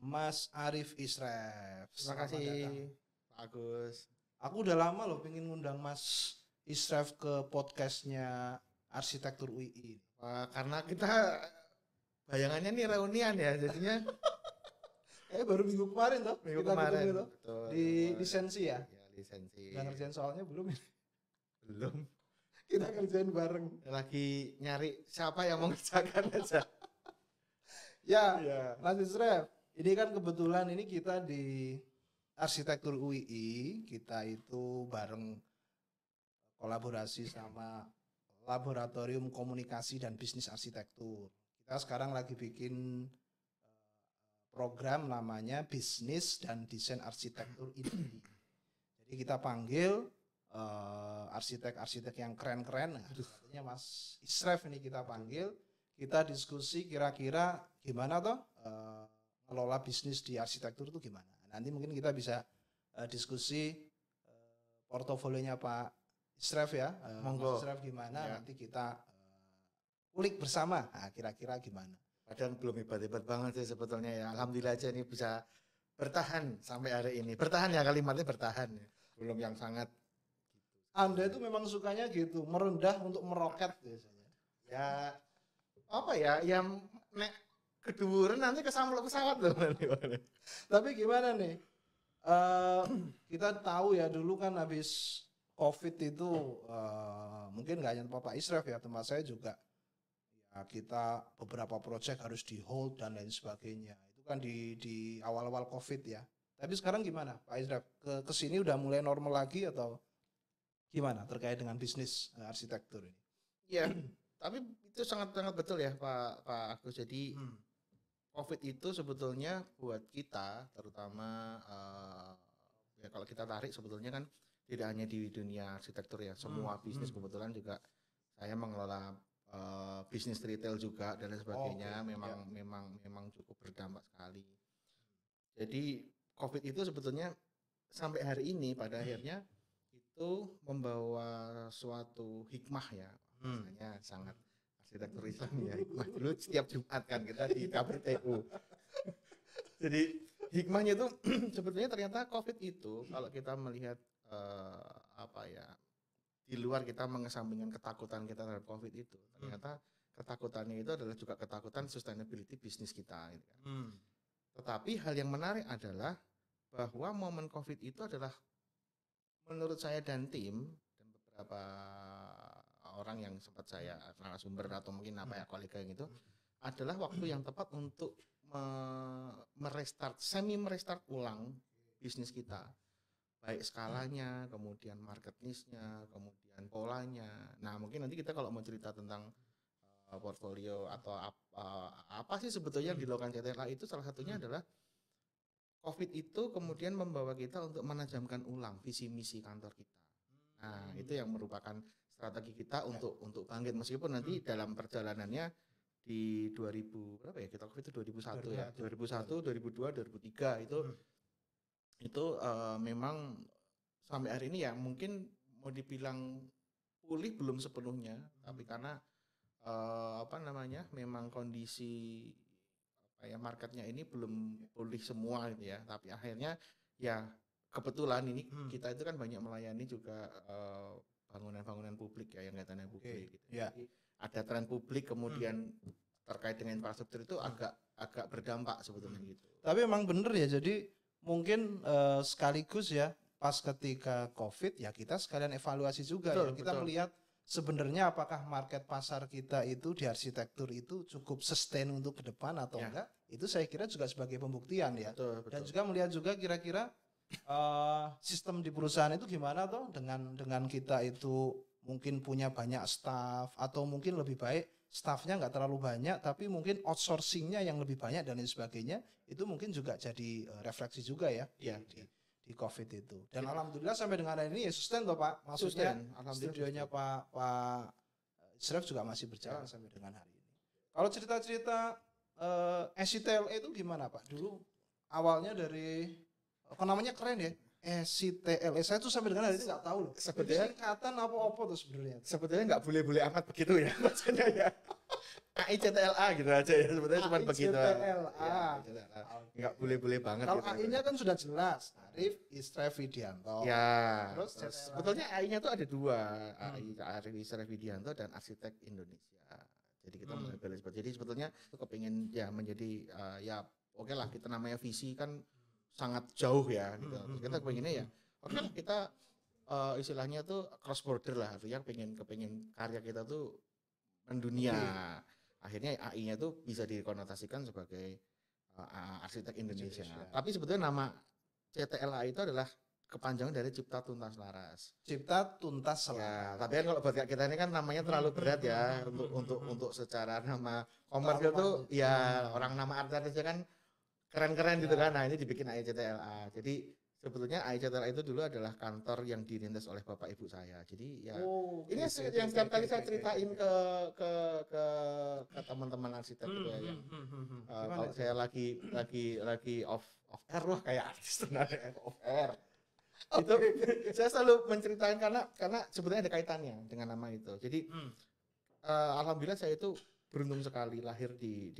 Mas Arif Isref. Terima Selamat kasih datang. Pak Agus. Aku udah lama loh pengen ngundang Mas Isref ke podcastnya Arsitektur UI. Wah, karena kita bayangannya nih reunian ya, jadinya Baru minggu kemarin toh minggu kita kemarin ketemu toh betul, di kemarin. lisensi ya. Ya, lisensi. Udah ngerjain soalnya belum? Belum. Kita kerjain bareng. Lagi nyari siapa yang mau ngerjakan aja. Ya, Iya. Mas Isref. Ini kan kebetulan ini kita di Arsitektur UI, kita itu bareng kolaborasi sama Laboratorium Komunikasi dan Bisnis Arsitektur. Kita sekarang lagi bikin program namanya Bisnis dan Desain Arsitektur ini. Jadi kita panggil arsitek-arsitek yang keren-keren. Nah, artinya Mas Isref ini kita panggil, kita diskusi kira-kira gimana toh ngelola bisnis di arsitektur itu gimana. Nanti mungkin kita bisa diskusi portofolionya Pak Isref ya. Monggo. Mas Isref gimana, Ya. nanti kita ulik bersama. Nah, kira-kira gimana. Padahal belum hebat-hebat banget sih sebetulnya ya. Alhamdulillah aja ini bisa bertahan sampai hari ini. Bertahan ya, kalimatnya bertahan ya. Belum yang sangat Anda itu memang sukanya gitu, merendah untuk meroket biasanya. ya apa ya, yang nek keduren nanti kesamlok pesawat loh. Tapi gimana nih? Kita tahu ya dulu kan habis COVID itu mungkin nggak hanya Pak Isref ya, tempat saya juga ya kita beberapa proyek harus di hold dan lain sebagainya. Itu kan di awal-awal COVID ya. Tapi sekarang gimana Pak Isref? Ke sini udah mulai normal lagi atau gimana terkait dengan bisnis arsitektur ini? Ya, tapi itu sangat-sangat betul ya Pak Agus. Jadi COVID itu sebetulnya buat kita, terutama ya kalau kita tarik sebetulnya kan tidak hanya di dunia arsitektur ya, semua bisnis kebetulan juga saya mengelola bisnis retail juga dan lain sebagainya. Memang cukup berdampak sekali. Jadi COVID itu sebetulnya sampai hari ini pada akhirnya itu membawa suatu hikmah ya, misalnya sangat arsitektur Islam ya, hikmah dulu setiap Jumat kan kita di KPTU. Jadi hikmahnya itu sebetulnya ternyata COVID itu kalau kita melihat apa ya, di luar kita mengesampingkan ketakutan kita terhadap COVID itu, ternyata ketakutannya itu adalah juga ketakutan sustainability bisnis kita gitu kan. Tetapi hal yang menarik adalah bahwa momen COVID itu adalah menurut saya dan tim dan beberapa orang yang sempat saya narasumber atau mungkin apa ya kolega yang itu adalah waktu yang tepat untuk merestart ulang bisnis kita, baik skalanya, kemudian market niche-nya, kemudian polanya. Nah mungkin nanti kita kalau mau cerita tentang portfolio atau apa sih sebetulnya yang dilakukan CTLA itu salah satunya adalah COVID itu kemudian membawa kita untuk menajamkan ulang visi misi kantor kita. Nah, itu yang merupakan strategi kita untuk bangkit, meskipun nanti dalam perjalanannya di 2000 berapa ya? Kita COVID itu 2001 ya. 2001, 2002, 2003 itu memang sampai hari ini ya mungkin mau dibilang pulih belum sepenuhnya, tapi karena memang kondisi marketnya ini belum pulih semua gitu ya, tapi akhirnya ya kebetulan ini kita itu kan banyak melayani juga bangunan-bangunan publik ya, yang kaitannya publik gitu. Yeah. Jadi ada tren publik kemudian terkait dengan infrastruktur itu agak berdampak sebetulnya gitu. Tapi emang bener ya, jadi mungkin sekaligus ya pas ketika COVID ya kita sekalian evaluasi juga. Betul, ya. Kita melihat sebenarnya apakah market pasar kita itu di arsitektur itu cukup sustain untuk ke depan atau enggak. Itu saya kira juga sebagai pembuktian ya. Betul. Dan juga melihat juga kira-kira sistem di perusahaan itu gimana toh dengan kita itu mungkin punya banyak staff atau mungkin lebih baik staffnya nggak terlalu banyak tapi mungkin outsourcingnya yang lebih banyak dan lain sebagainya, itu mungkin juga jadi refleksi juga ya di COVID itu. Dan alhamdulillah sampai dengan hari ini ya sustain toh Pak. Maksudnya studionya Pak Isref juga masih berjalan sampai dengan hari ini. Kalau cerita-cerita SITLE itu gimana Pak? Dulu awalnya dari namanya keren ya. SITLE, saya tuh sampai dengan hari ini nggak tahu loh. Sebetulnya singkatan apa tuh sebenarnya? Sebetulnya nggak boleh-boleh amat begitu ya maksudnya ya. AICTLA gitu aja ya sebenarnya cuma begitu. AICTLA. Ya, nggak boleh-boleh banget Kalau gitu. AI-nya kan sudah jelas, Arif Isra Widianto. Ya, Terus sebetulnya AI-nya tuh ada dua, AI Arif Isra Widianto dan Arsitek Indonesia. Jadi kita melabelnya seperti. Jadi sebetulnya itu kepingin ya menjadi ya oke lah kita namanya visi kan sangat jauh ya gitu. Terus kita kepinginnya ya oke lah kita istilahnya tuh cross border lah, artinya kepingin karya kita tuh mendunia. Akhirnya AI-nya tuh bisa dikonotasikan sebagai arsitek Indonesia. Tapi sebetulnya nama CTLA itu adalah kepanjangan dari Cipta Tuntas Laras. Cipta Tuntas Laras. Ya, tapi kan kalau buat kita ini kan namanya terlalu berat ya untuk secara nama komersial tuh ya orang nama artisnya kan keren-keren gitu kan. Nah, ini dibikin AICTLA. Jadi sebetulnya AICTLA itu dulu adalah kantor yang dirintis oleh bapak ibu saya. Jadi ya ini yang setiap kali saya ceritain ke teman-teman arsitek gitu ya. Kalau saya lagi off air wah kayak artis sebenarnya off air. Itu saya selalu menceritakan karena sebetulnya ada kaitannya dengan nama itu. Jadi alhamdulillah saya itu beruntung sekali lahir di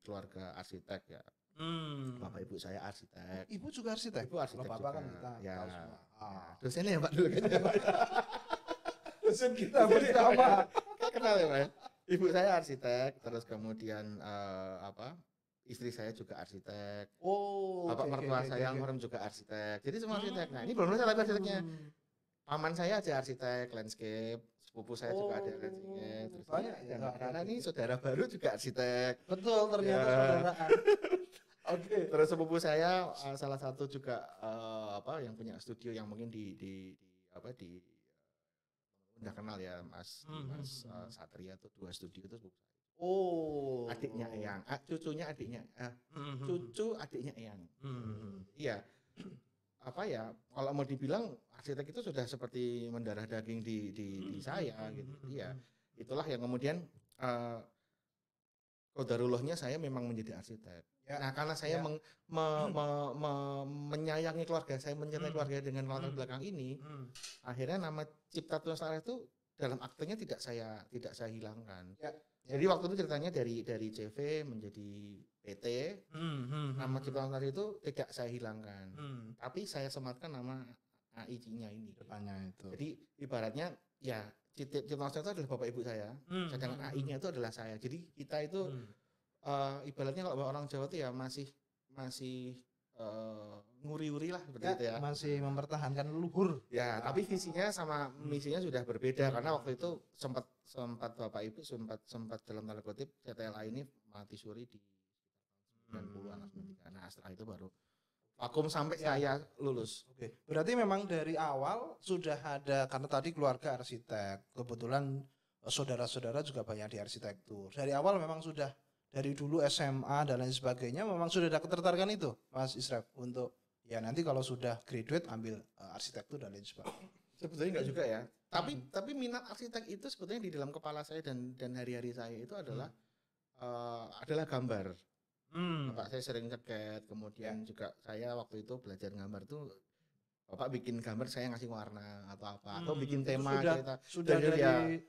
keluarga arsitek ya. Bapak ibu saya arsitek. Ibu juga arsitek. Ibu arsitek Bapak juga. kan kita Ya. tahu semua. Dosennya ya Pak dulu kan. Dosen kita bersama. Kenal ya Pak. Ibu saya arsitek, terus kemudian istri saya juga arsitek. Bapak mertua saya almarhum juga arsitek. Jadi semua arsitek. Nah, ini belum saya arsiteknya. Paman saya aja arsitek landscape. Sepupu saya juga ada landscape. Terus banyak ya. karena ini saudara baru juga arsitek. Betul, ternyata saudaraan. Terus sepupu saya salah satu juga yang punya studio yang mungkin di udah kenal ya Mas Satria tuh 2 studio itu sepupu saya. Adiknya Eyang, cucunya adiknya, cucu adiknya Eyang. Iya. Kalau mau dibilang arsitek itu sudah seperti mendarah daging di saya gitu. Iya. Itulah yang kemudian qadarullahnya saya memang menjadi arsitek. Ya. Nah, karena saya menyayangi keluarga saya, mencintai keluarga dengan latar belakang ini, akhirnya nama Cipta Tuntas Laras itu dalam aktenya tidak saya hilangkan. Ya. Jadi waktu itu ceritanya dari CV menjadi PT, nama Cipta Tuntas Laras itu tidak saya hilangkan, tapi saya sematkan nama AI-nya ini. Depannya itu. Jadi ibaratnya ya Cipta Tuntas Laras itu adalah bapak ibu saya, sedangkan AI-nya itu adalah saya. Jadi kita itu ibaratnya kalau orang Jawa itu ya masih nguri-uri lah seperti itu ya. Masih mempertahankan leluhur. Ya, tapi visinya sama misinya sudah berbeda karena waktu itu sempat bapak ibu sempat dalam tanda kutip CTLA ini mati suri di 90-an. Nah, setelah itu baru vakum sampai saya lulus. Oke. Berarti memang dari awal sudah ada, karena tadi keluarga arsitek, kebetulan saudara-saudara juga banyak di arsitektur. Dari awal memang sudah dari dulu SMA dan lain sebagainya memang sudah ada ketertarikan itu, Mas Isra, untuk ya nanti kalau sudah graduate ambil arsitektur dan lain sebagainya. Sebetulnya enggak juga ya. Tapi minat arsitek itu sebetulnya di dalam kepala saya dan hari-hari saya itu adalah gambar. Bapak saya sering ceket, kemudian juga saya waktu itu belajar gambar tuh Bapak bikin gambar saya ngasih warna atau apa atau bikin tema cerita. Sudah dari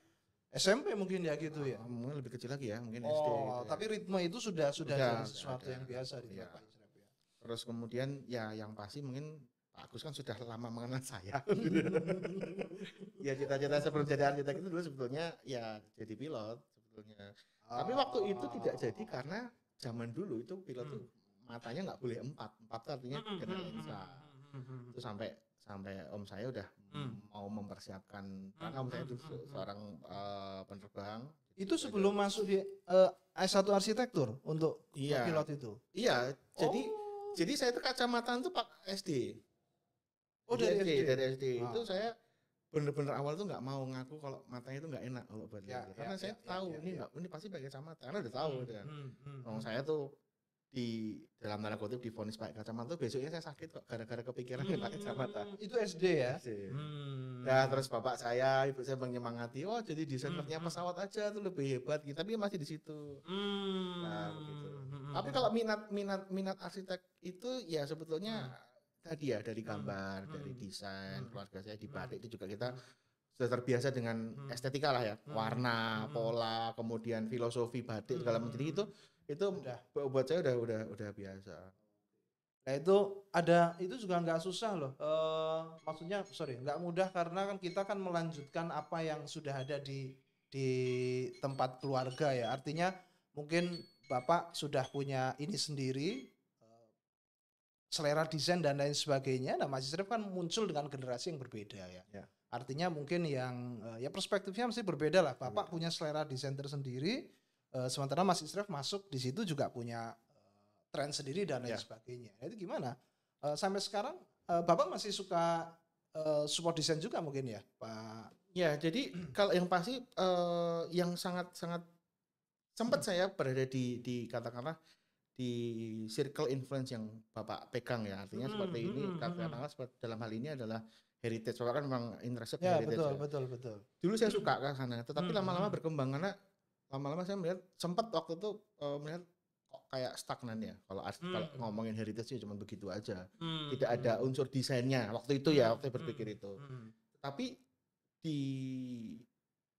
SMP mungkin ya gitu ya. Mungkin lebih kecil lagi ya, mungkin SD gitu. Tapi ritme itu sudah jadi sesuatu yang biasa di Bapak Isra ya. Terus kemudian ya yang pasti mungkin Pak Agus kan sudah lama mengenal saya. Ya cita-cita sebelum jadi arsitek itu dulu sebetulnya ya jadi pilot sebetulnya. Tapi waktu itu tidak jadi karena zaman dulu itu pilot tuh matanya nggak boleh 4 artinya kena lensa. Itu sampai om saya udah mau mempersiapkan karena om saya itu seorang penerbang. Itu sebelum masuk di S1 arsitektur untuk pilot itu. Iya, jadi saya itu kacamata itu Pak SD. Dari SD. Itu saya bener-bener awal tuh nggak mau ngaku kalau matanya itu nggak enak kalau buat lihat. Karena saya tahu ini pasti pakai kacamata. Karena udah tahu kan. Saya tuh di dalam tanda kutip divonis pakai kacamata, besoknya saya sakit kok gara-gara kepikiran pakai kacamata. Itu SD ya? SD. Nah, terus bapak saya, ibu saya menyemangati, jadi desainernya pesawat aja tuh lebih hebat gitu, tapi masih di situ. Nah, begitu. Tapi kalau minat arsitek itu ya sebetulnya tadi ya dari gambar, dari desain, keluarga saya di batik itu juga kita sudah terbiasa dengan estetika lah ya, warna, pola, kemudian filosofi batik segala macam. Jadi itu buat saya udah biasa. Nah itu juga nggak susah loh. Maksudnya nggak mudah karena kan kita kan melanjutkan apa yang sudah ada di tempat keluarga ya. Artinya mungkin Bapak sudah punya ini sendiri, selera desain dan lain sebagainya. Nah, Mas Isref kan muncul dengan generasi yang berbeda ya. Artinya mungkin yang ya perspektifnya mesti berbeda lah. Bapak punya selera desain tersendiri, sementara Mas Isref masuk di situ juga punya tren sendiri dan lain sebagainya. Nah, itu gimana? Sampai sekarang Bapak masih suka support desain juga mungkin ya, Pak? Ya, jadi kalau yang pasti yang sangat-sangat sempat saya berada di katakanlah di circle influence yang Bapak pegang ya, artinya seperti ini katakanlah dalam hal ini adalah heritage. Bapak kan memang interested ya, heritage. Betul. Dulu saya suka ke sana, tetapi lama-lama berkembang karena lama-lama saya melihat sempat waktu itu melihat kok kayak stagnan ya. Kalau ngomongin heritage cuma begitu aja. Tidak ada unsur desainnya waktu itu ya, waktu saya berpikir itu. Tapi di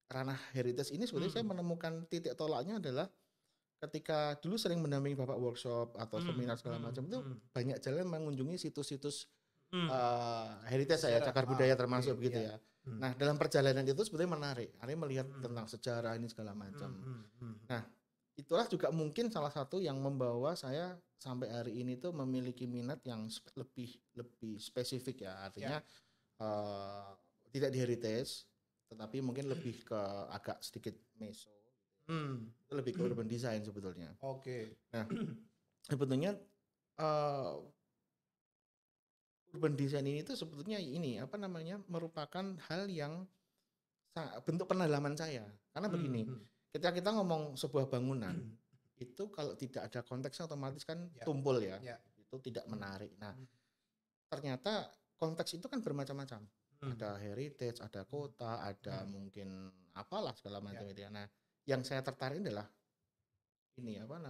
ranah heritage ini sebetulnya saya menemukan titik tolaknya adalah ketika dulu sering mendampingi Bapak workshop atau seminar segala macam itu banyak jalan mengunjungi situs-situs heritage saya, cagar budaya termasuk begitu ya. Nah, dalam perjalanan itu sebetulnya menarik. Ada melihat tentang sejarah ini segala macam. Nah, itulah juga mungkin salah satu yang membawa saya sampai hari ini tuh memiliki minat yang lebih spesifik ya. Artinya tidak di heritage, tetapi mungkin lebih ke agak sedikit meso. Itu lebih ke urban design sebetulnya. Oke. Nah, sebetulnya urban design ini tuh sebetulnya ini merupakan hal yang bentuk pendalaman saya. Karena begini, ketika kita ngomong sebuah bangunan itu kalau tidak ada konteksnya otomatis kan tumpul ya. Itu tidak menarik. Nah, ternyata konteks itu kan bermacam-macam. Ada heritage, ada kota, ada mungkin apalah segala macam itu ya. Nah, yang saya tertarik adalah ini urban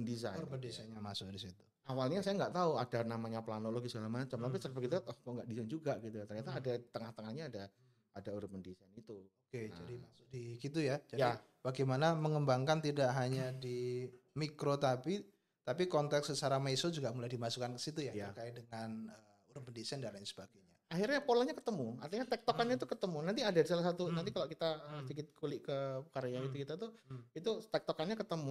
design. Urban design-nya masuk di situ. Awalnya saya nggak tahu ada namanya planologi segala macam, tapi setelah begitu kok nggak desain juga gitu. Ternyata ada tengah-tengahnya ada urban design itu. Oke, jadi masuk di gitu ya. Jadi bagaimana mengembangkan tidak hanya di mikro tapi konteks secara meso juga mulai dimasukkan ke situ ya, terkait dengan urban design dan lain sebagainya. Akhirnya polanya ketemu, artinya tektokannya itu ketemu. Nanti ada salah satu, nanti kalau kita sedikit kulik ke karya itu kita tuh, itu tektokannya ketemu.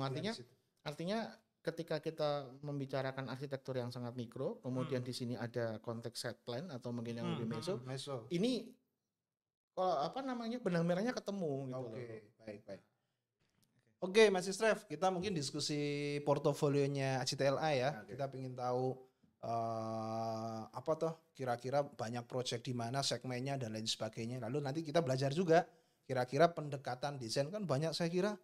Artinya ketika kita membicarakan arsitektur yang sangat mikro, kemudian di sini ada konteks set plan atau mungkin yang lebih meso. Ini kalau benang merahnya ketemu gitu. Oke, baik. Oke, Mas Isref, kita mungkin diskusi portofolionya ACTLA ya. Kita ingin tahu kira-kira banyak proyek di mana segmennya dan lain sebagainya. Lalu nanti kita belajar juga kira-kira pendekatan desain kan banyak. Saya kira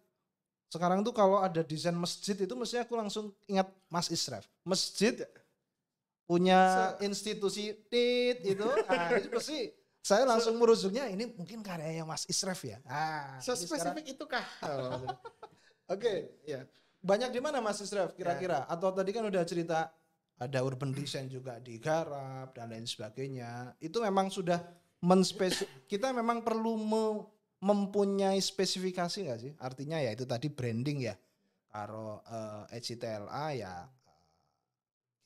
sekarang tuh kalau ada desain masjid itu mesti aku langsung ingat Mas Isref. Masjid punya institusi itu itu pasti saya langsung merujuknya ini mungkin karyanya Mas Isref ya. Spesifik itu kah? Oke, ya. Banyak di mana Mas Isref kira-kira? Atau tadi kan udah cerita ada urban design juga digarap dan lain sebagainya. Itu memang sudah kita memang perlu mempunyai spesifikasi nggak sih? Artinya ya itu tadi branding ya. Kalau ACTLA ya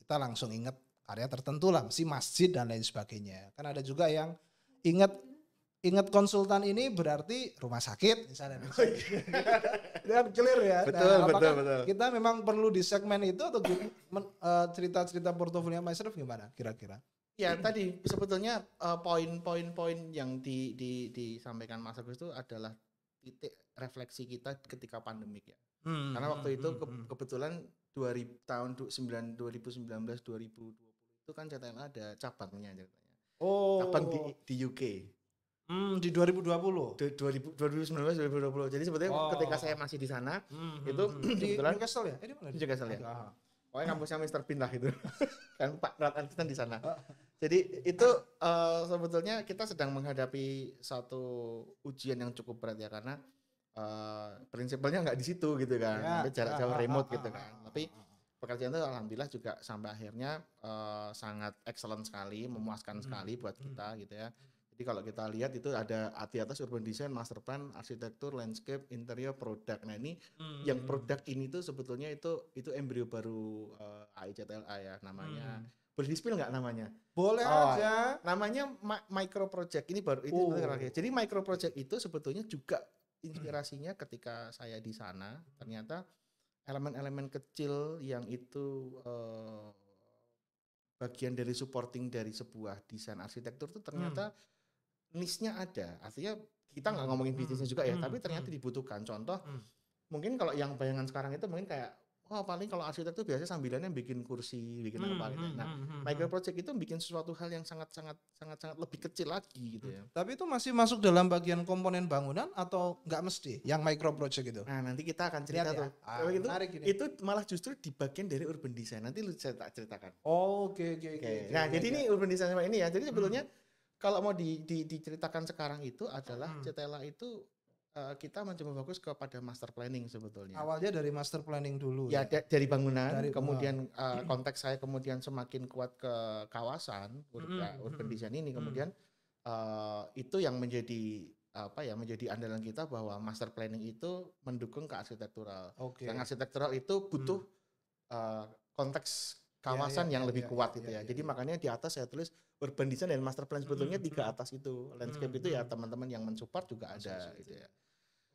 kita langsung ingat karya tertentu lah, mesti masjid dan lain sebagainya. Kan ada juga yang ingat konsultan ini berarti rumah sakit misalnya. Dan clear ya. Betul. Kita memang perlu di segmen itu atau cerita-cerita portofolio Mas Isref gimana kira-kira? Ya tadi sebetulnya poin-poin yang disampaikan Mas Agus itu adalah titik refleksi kita ketika pandemik ya. Karena waktu itu kebetulan 2019 2020 itu kan CTLA ada cabangnya ceritanya. Cabang di UK. Di 2020. 2019 2020. Jadi sebetulnya ketika saya masih di sana itu di Newcastle ya? Di Newcastle ya. Pokoknya kampusnya Mr. Bean lah itu. Kan Pak Ratna di sana. Jadi itu sebetulnya kita sedang menghadapi satu ujian yang cukup berat ya karena prinsipalnya nggak di situ gitu kan. Jarak jauh remote gitu kan. Tapi pekerjaan itu alhamdulillah juga sampai akhirnya sangat excellent sekali, memuaskan sekali buat kita gitu ya. Jadi kalau kita lihat itu ada di atas urban design, master plan, arsitektur, landscape, interior, produk. Nah ini yang produk ini tuh sebetulnya itu embrio baru AICTLA ya namanya. Boleh di-spill nggak namanya? Boleh aja. Namanya micro project. Ini baru ini sebenarnya. Jadi micro project itu sebetulnya juga inspirasinya ketika saya di sana ternyata elemen-elemen kecil yang itu bagian dari supporting dari sebuah desain arsitektur itu ternyata niche-nya ada. Artinya kita nggak ngomongin bisnisnya juga ya, tapi ternyata dibutuhkan. Contoh, mungkin kalau yang bayangan sekarang itu mungkin kayak, paling kalau arsitek itu biasanya sambilannya bikin kursi, bikin apa gitu. Nah, micro project itu bikin sesuatu hal yang sangat lebih kecil lagi gitu ya. Tapi itu masih masuk dalam bagian komponen bangunan atau nggak mesti yang micro project itu? Nah, nanti kita akan cerita tuh. Itu malah justru di bagian dari urban design. Nanti saya tak ceritakan. Oke. Nah, jadi ini urban design sama ini ya. Jadi sebetulnya kalau mau diceritakan sekarang itu adalah CTLA itu kita mencoba fokus kepada master planning sebetulnya. Awalnya dari master planning dulu. Ya, dari bangunan, kemudian konteks saya kemudian semakin kuat ke kawasan urban design ini, kemudian itu yang menjadi menjadi andalan kita bahwa master planning itu mendukung ke arsitektural. Dan arsitektural itu butuh konteks kawasan yang lebih kuat gitu ya. Jadi makanya di atas saya tulis urban design dan master plan sebetulnya 3 atas itu. Landscape itu ya teman-teman yang mensupport juga ada gitu ya.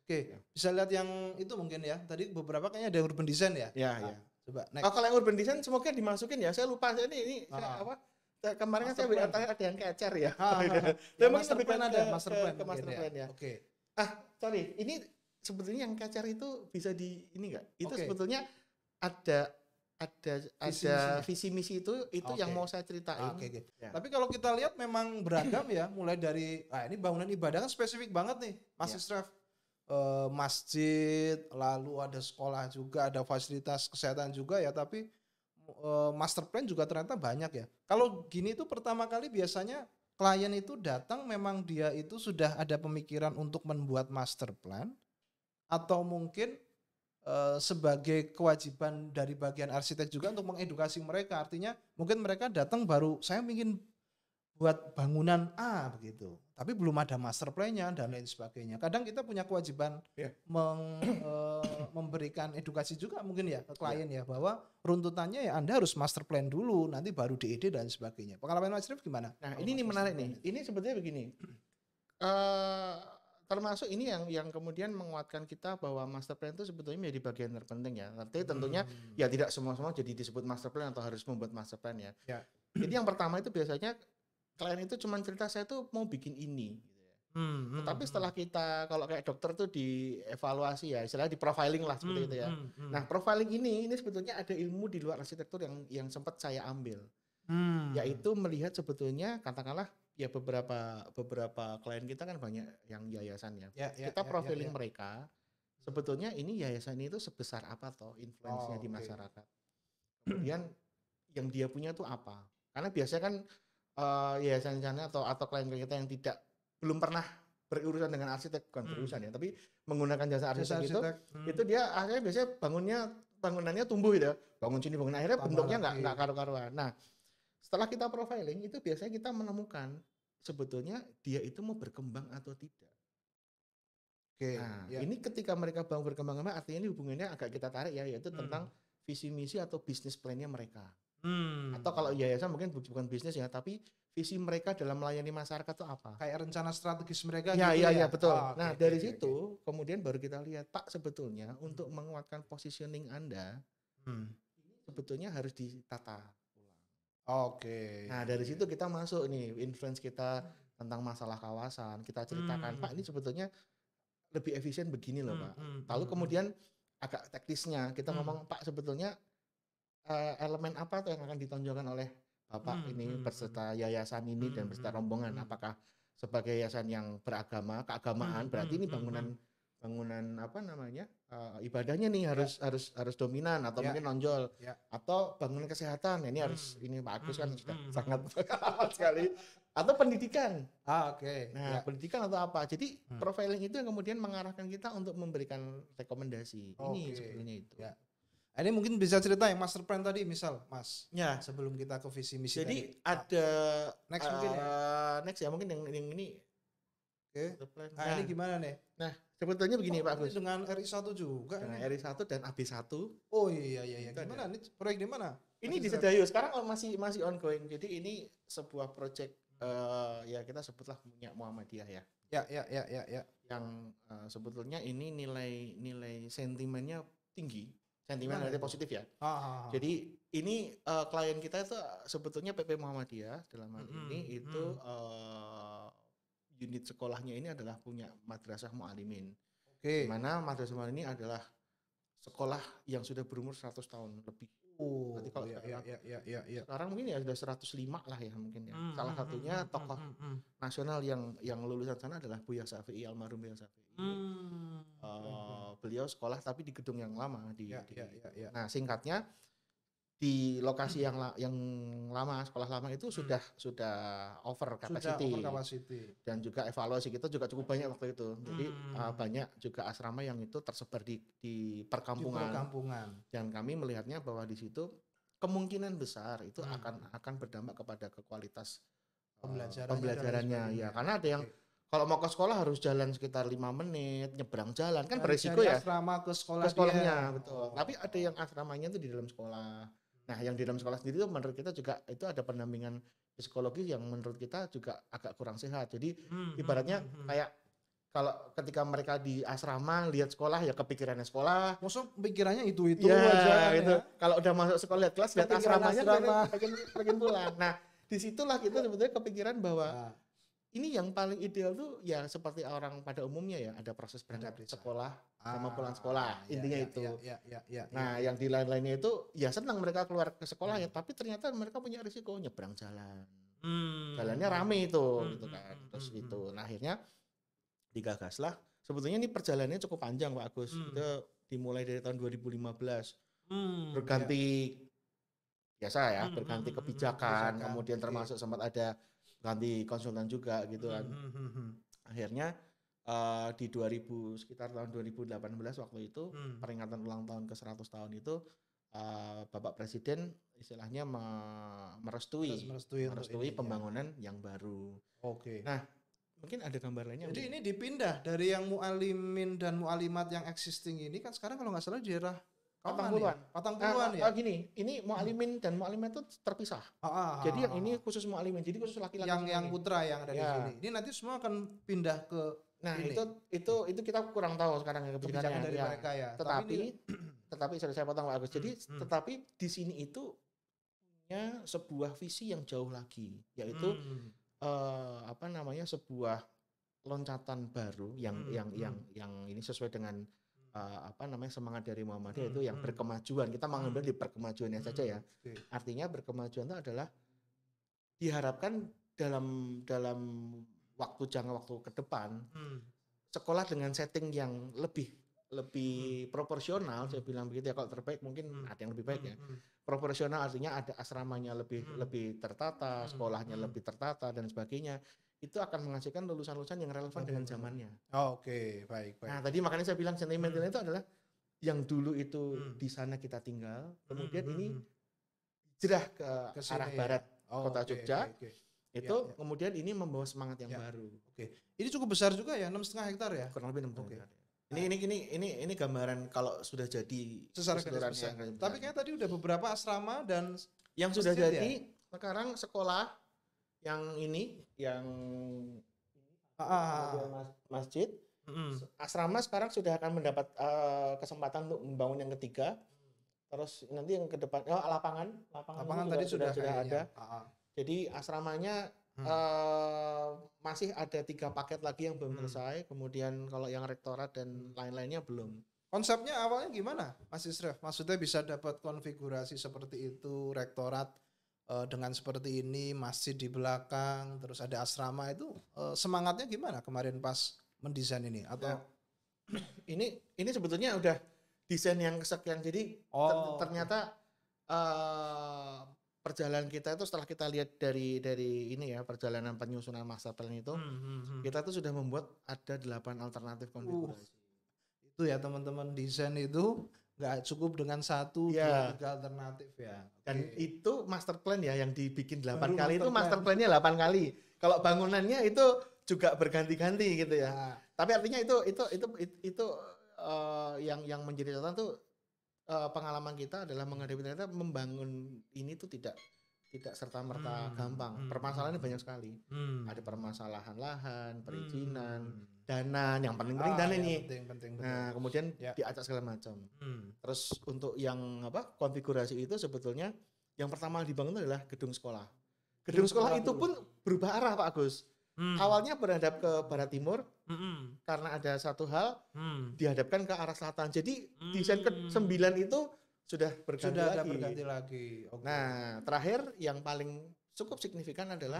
Oke, bisa lihat yang itu mungkin ya. Tadi beberapa kayaknya ada urban design ya. Ya. Coba next. Kalau yang urban design semoga dimasukin ya. Saya lupa ini kemarin kan saya ada yang kecer ya. Master plan ada, master plan ya. Oke. Sorry, ini sebetulnya yang kecer itu bisa ini enggak? Itu sebetulnya ada visi misi itu yang mau saya ceritain. Ya. Tapi kalau kita lihat memang beragam ya, mulai dari ini bangunan ibadah kan spesifik banget nih, Mas Israf. Masjid, lalu ada sekolah juga, ada fasilitas kesehatan juga ya, tapi master plan juga ternyata banyak ya. Kalau gini itu pertama kali biasanya klien itu datang memang dia itu sudah ada pemikiran untuk membuat master plan atau mungkin sebagai kewajiban dari bagian arsitek juga untuk mengedukasi mereka. Artinya mungkin mereka datang baru saya ingin buat bangunan A begitu, tapi belum ada master plan-nya dan lain sebagainya. Kadang kita punya kewajiban memberikan edukasi juga mungkin ya ke klien ya, bahwa runtutannya ya Anda harus master plan dulu, nanti baru DED dan sebagainya. Pengalaman Mas Rif gimana? Nah ini menarik nih. Ini sebetulnya begini. Termasuk ini yang kemudian menguatkan kita bahwa master plan itu sebetulnya menjadi bagian terpenting ya. Artinya tentunya ya tidak semua jadi disebut master plan atau harus membuat master plan ya. Jadi yang pertama itu biasanya klien itu cuma cerita saya tuh mau bikin ini gitu ya. Tapi setelah kita kalau kayak dokter tuh dievaluasi ya, istilahnya di profiling lah seperti itu ya. Nah, profiling ini sebetulnya ada ilmu di luar arsitektur yang sempat saya ambil. Yaitu melihat sebetulnya katakanlah ya beberapa klien kita kan banyak yang yayasan ya. Kita profiling mereka. Sebetulnya ini yayasan itu sebesar apa toh influence-nya di masyarakat. Kemudian yang dia punya tuh apa? Karena biasanya kan yayasan-yayasan atau klien-klien kita yang belum pernah berurusan dengan arsitek, bukan berurusan ya, tapi menggunakan jasa arsitek itu dia akhirnya biasanya bangunannya tumbuh gitu ya, bangun sini bangun akhirnya bentuknya nggak karu-karuan. Nah setelah kita profiling itu biasanya kita menemukan sebetulnya dia itu mau berkembang atau tidak. Ini ketika mereka bangun berkembang artinya ini hubungannya agak kita tarik ya, yaitu tentang visi misi atau bisnis plan-nya mereka. Atau kalau yayasan mungkin bukan bisnis ya, tapi visi mereka dalam melayani masyarakat itu apa? Kayak rencana strategis mereka gitu ya. Iya, betul. Dari situ kemudian baru kita lihat, Pak, sebetulnya untuk menguatkan positioning Anda, ini sebetulnya harus ditata ulang. Nah, dari situ kita masuk nih, influence kita tentang masalah kawasan, kita ceritakan, Pak, ini sebetulnya lebih efisien begini loh, Pak. Lalu kemudian agak teknisnya kita ngomong, Pak, sebetulnya elemen apa tuh yang akan ditonjolkan oleh Bapak ini beserta yayasan ini dan beserta rombongan, apakah sebagai yayasan yang beragama, keagamaan, berarti ini bangunan apa namanya ibadahnya nih harus dominan atau mungkin nonjol, atau bangunan kesehatan ini harus ini Pak Agus kan sudah sangat amat sekali, atau pendidikan. Nah pendidikan atau apa, jadi profiling itu yang kemudian mengarahkan kita untuk memberikan rekomendasi ini sebetulnya itu. Ini mungkin bisa cerita yang master plan tadi misal, Mas. Ya. Sebelum kita ke visi misi Jadi tadi. ada Next mungkin ya. Next ya mungkin yang ini. Oke. Plan. Nah, ini gimana nih? Nah, sebetulnya begini Pak Agus. Dengan RI1 juga. Dengan ini. RI1 dan AB1. Oh iya. Gimana nih proyek di mana? Ini di Sedayu sekarang masih ongoing. Jadi ini sebuah proyek ya kita sebutlah punya Muhammadiyah ya. Ya. Yang sebetulnya ini nilai sentimennya tinggi. Sentimen dari positif ya. Jadi ini klien kita itu sebetulnya PP Muhammadiyah dalam hal ini itu unit sekolahnya ini adalah punya Madrasah Mu'alimin. Oke. Di mana Madrasah Mu'alimin ini adalah sekolah yang sudah berumur 100 tahun lebih. Oh, berarti kalau sekarang mungkin ya sudah 105 lah ya mungkin ya. Salah satunya tokoh nasional yang lulusan sana adalah Buya Syafi'i, almarhum Buya Syafi'i. Beliau sekolah tapi di gedung yang lama Nah, singkatnya di lokasi yang lama, sekolah lama itu sudah over capacity. Dan juga evaluasi kita juga cukup banyak waktu itu. Jadi banyak juga asrama yang itu tersebar di perkampungan. Dan kami melihatnya bahwa di situ kemungkinan besar itu akan berdampak kepada kualitas pembelajarannya ya. Karena ada yang kalau mau ke sekolah harus jalan sekitar 5 menit, nyebrang jalan kan beresiko ya. Asrama ke sekolahnya betul. Tapi ada yang asramanya itu di dalam sekolah. Nah, yang di dalam sekolah sendiri itu menurut kita juga itu ada pendampingan psikologis yang menurut kita juga agak kurang sehat. Jadi ibaratnya kayak kalau ketika mereka di asrama lihat sekolah ya kepikirannya sekolah. Maksud pikirannya itu ya, aja gitu. Ya. Kalau udah masuk sekolah lihat kelas lihat asramanya pengen pulang. Nah, disitulah kita sebetulnya kepikiran bahwa ini yang paling ideal tuh ya seperti orang pada umumnya ya ada proses berangkat sekolah sama pulang sekolah intinya itu. Nah yang di lain-lainnya itu ya senang mereka keluar ke sekolah ya tapi ternyata mereka punya risiko nyebrang jalan. Jalannya rame itu gitu kan. Terus itu. Nah akhirnya digagaslah. Sebetulnya ini perjalanannya cukup panjang Pak Agus. Itu dimulai dari tahun 2015. Berganti biasa ya, berganti kebijakan, kemudian termasuk sempat ada ganti konsultan juga gitu kan. Akhirnya di sekitar tahun 2018 waktu itu peringatan ulang tahun ke 100 tahun itu Bapak Presiden istilahnya merestui pembangunan yang baru. Oke. Nah, mungkin ada gambar lainnya. Jadi ini dipindah dari yang mu'alimin dan mu'alimat yang existing ini kan sekarang kalau nggak salah di daerah Patang Puluhan ya. Gini, ini mu'alimin dan mu'alimat itu terpisah. Jadi yang ini khusus mu'alimin, jadi khusus laki-laki. Yang putra yang ada di sini. Ini nanti semua akan pindah ke ini. Itu kita kurang tahu sekarang kebijakannya dari mereka ya. Tetapi saya potong Pak Agus. Jadi tetapi di sini itu punya sebuah visi yang jauh lagi, yaitu sebuah loncatan baru yang ini sesuai dengan semangat dari Muhammadiyah itu yang berkemajuan. Kita mengambil di perkemajuannya saja ya. Artinya berkemajuan itu adalah diharapkan dalam jangka waktu ke depan sekolah dengan setting yang lebih proporsional, saya bilang begitu ya. Kalau terbaik mungkin ada yang lebih baik ya. Proporsional artinya ada asramanya lebih tertata, sekolahnya lebih tertata dan sebagainya. Itu akan menghasilkan lulusan-lulusan yang relevan dengan zamannya. Oke, baik. Nah, tadi makanya saya bilang sentimental itu adalah yang dulu itu di sana kita tinggal, kemudian ini hijrah ke arah barat kota Jogja. Itu kemudian ini membawa semangat yang baru. Oke. Ini cukup besar juga ya, 6,5 hektar ya? Kurang lebih 6,5 hektar. Ini gambaran kalau sudah jadi secara garis besar. Tapi kayaknya tadi udah beberapa asrama dan yang sudah jadi sekarang sekolah yang ini yang masjid asrama sekarang sudah akan mendapat kesempatan untuk membangun yang ketiga. Terus nanti yang ke depan lapangan tadi sudah ada. Jadi asramanya masih ada 3 paket lagi yang belum selesai. Kemudian kalau yang rektorat dan lain-lainnya belum. Konsepnya awalnya gimana, Mas Isref? Maksudnya bisa dapat konfigurasi seperti itu, rektorat dengan seperti ini, masjid di belakang, terus ada asrama itu semangatnya gimana kemarin pas mendesain ini? Atau ini sebetulnya udah desain yang kesekian. Jadi ternyata perjalanan kita itu setelah kita lihat dari ini ya, perjalanan penyusunan master plan itu, kita tuh sudah membuat ada 8 alternatif konfigurasi. Itu ya teman-teman, desain itu nggak cukup dengan 1, 2, Iya. 3 alternatif ya. Dan Oke. itu master plan ya yang dibikin 8 Baru kali master itu master plan. plan-nya 8 kali. Kalau bangunannya itu juga berganti-ganti gitu ya. Nah, Tapi artinya itu yang menjadi catatan tuh pengalaman kita adalah menghadapi ternyata membangun ini tuh tidak serta-merta gampang. Permasalahannya banyak sekali. Ada permasalahan lahan, perizinan, dana, yang paling penting dana ya, ini. penting. Nah, kemudian Ya. diacak segala macam. Terus untuk yang konfigurasi itu sebetulnya yang pertama dibangun itu adalah gedung sekolah. Gedung sekolah itu pun berubah arah Pak Agus. Awalnya berhadap ke barat timur karena ada satu hal dihadapkan ke arah selatan. Jadi desain ke-9 itu sudah Sudah ada lagi. berganti lagi. Oke. Nah, terakhir yang paling cukup signifikan adalah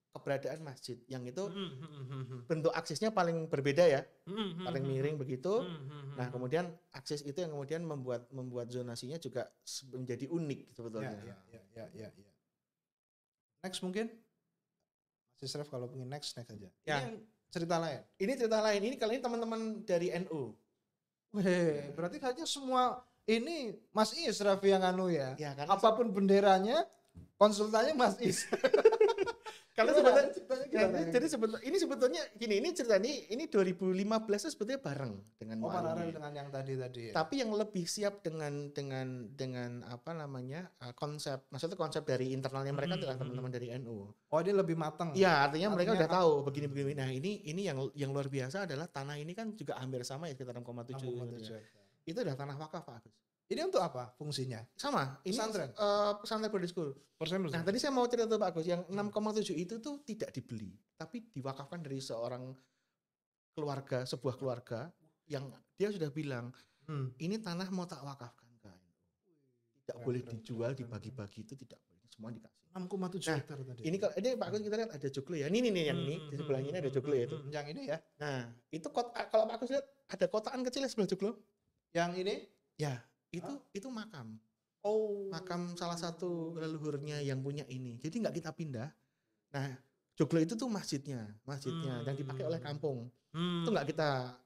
keberadaan masjid yang itu bentuk aksesnya paling berbeda ya, paling miring begitu. Nah, kemudian akses itu yang kemudian membuat zonasinya juga menjadi unik sebetulnya. Ya. Next mungkin Mas Israf kalau pengen next aja. Ya. Ini yang cerita lain. Ini cerita lain. Ini kali ini teman-teman dari NU. Weh, berarti kayaknya semua ini Mas Israf yang anu ya. Ya, karena Apapun benderanya, konsultannya Mas Is. karena Gimana? sebetulnya Ceritanya gimana? jadi sebetulnya gini, ini cerita ini 2015 itu sebetulnya bareng dengan Oh, paralel Muallim. dengan yang tadi ya. Tapi yang lebih siap dengan apa namanya konsep, maksudnya konsep dari internalnya mereka adalah teman-teman dari NU. Oh, ini lebih matang. Iya, artinya mereka Artinya udah tahu begini-begini. Nah, ini yang luar biasa adalah tanah ini kan juga hampir sama ya sekitar 6,7 gitu ya. Itu adalah tanah wakaf Pak Agus. Ini untuk apa fungsinya? Sama, ini Pesantren? pesantren boarding school. Persen. Nah, tadi saya mau cerita tuh Pak Agus, yang 6,7 itu tuh tidak dibeli, tapi diwakafkan dari seorang keluarga, sebuah keluarga yang dia sudah bilang, ini tanah mau tak wakafkan kan. Tidak boleh dijual, dibagi-bagi, itu tidak boleh, semua dikasih. 6,7 hektar tadi. Ini Pak Agus kita lihat ada joglo ya. Ini yang ini di sebelahnya ini ada joglo ya itu. Yang ini ya. Nah, itu kalau Pak Agus lihat ada kotaan kecil ya sebelah joglo. Yang ini? Ya, itu makam. Oh. Makam salah satu leluhurnya yang punya ini. Jadi nggak kita pindah. Nah, joglo itu tuh masjidnya yang dipakai oleh kampung. Itu nggak kita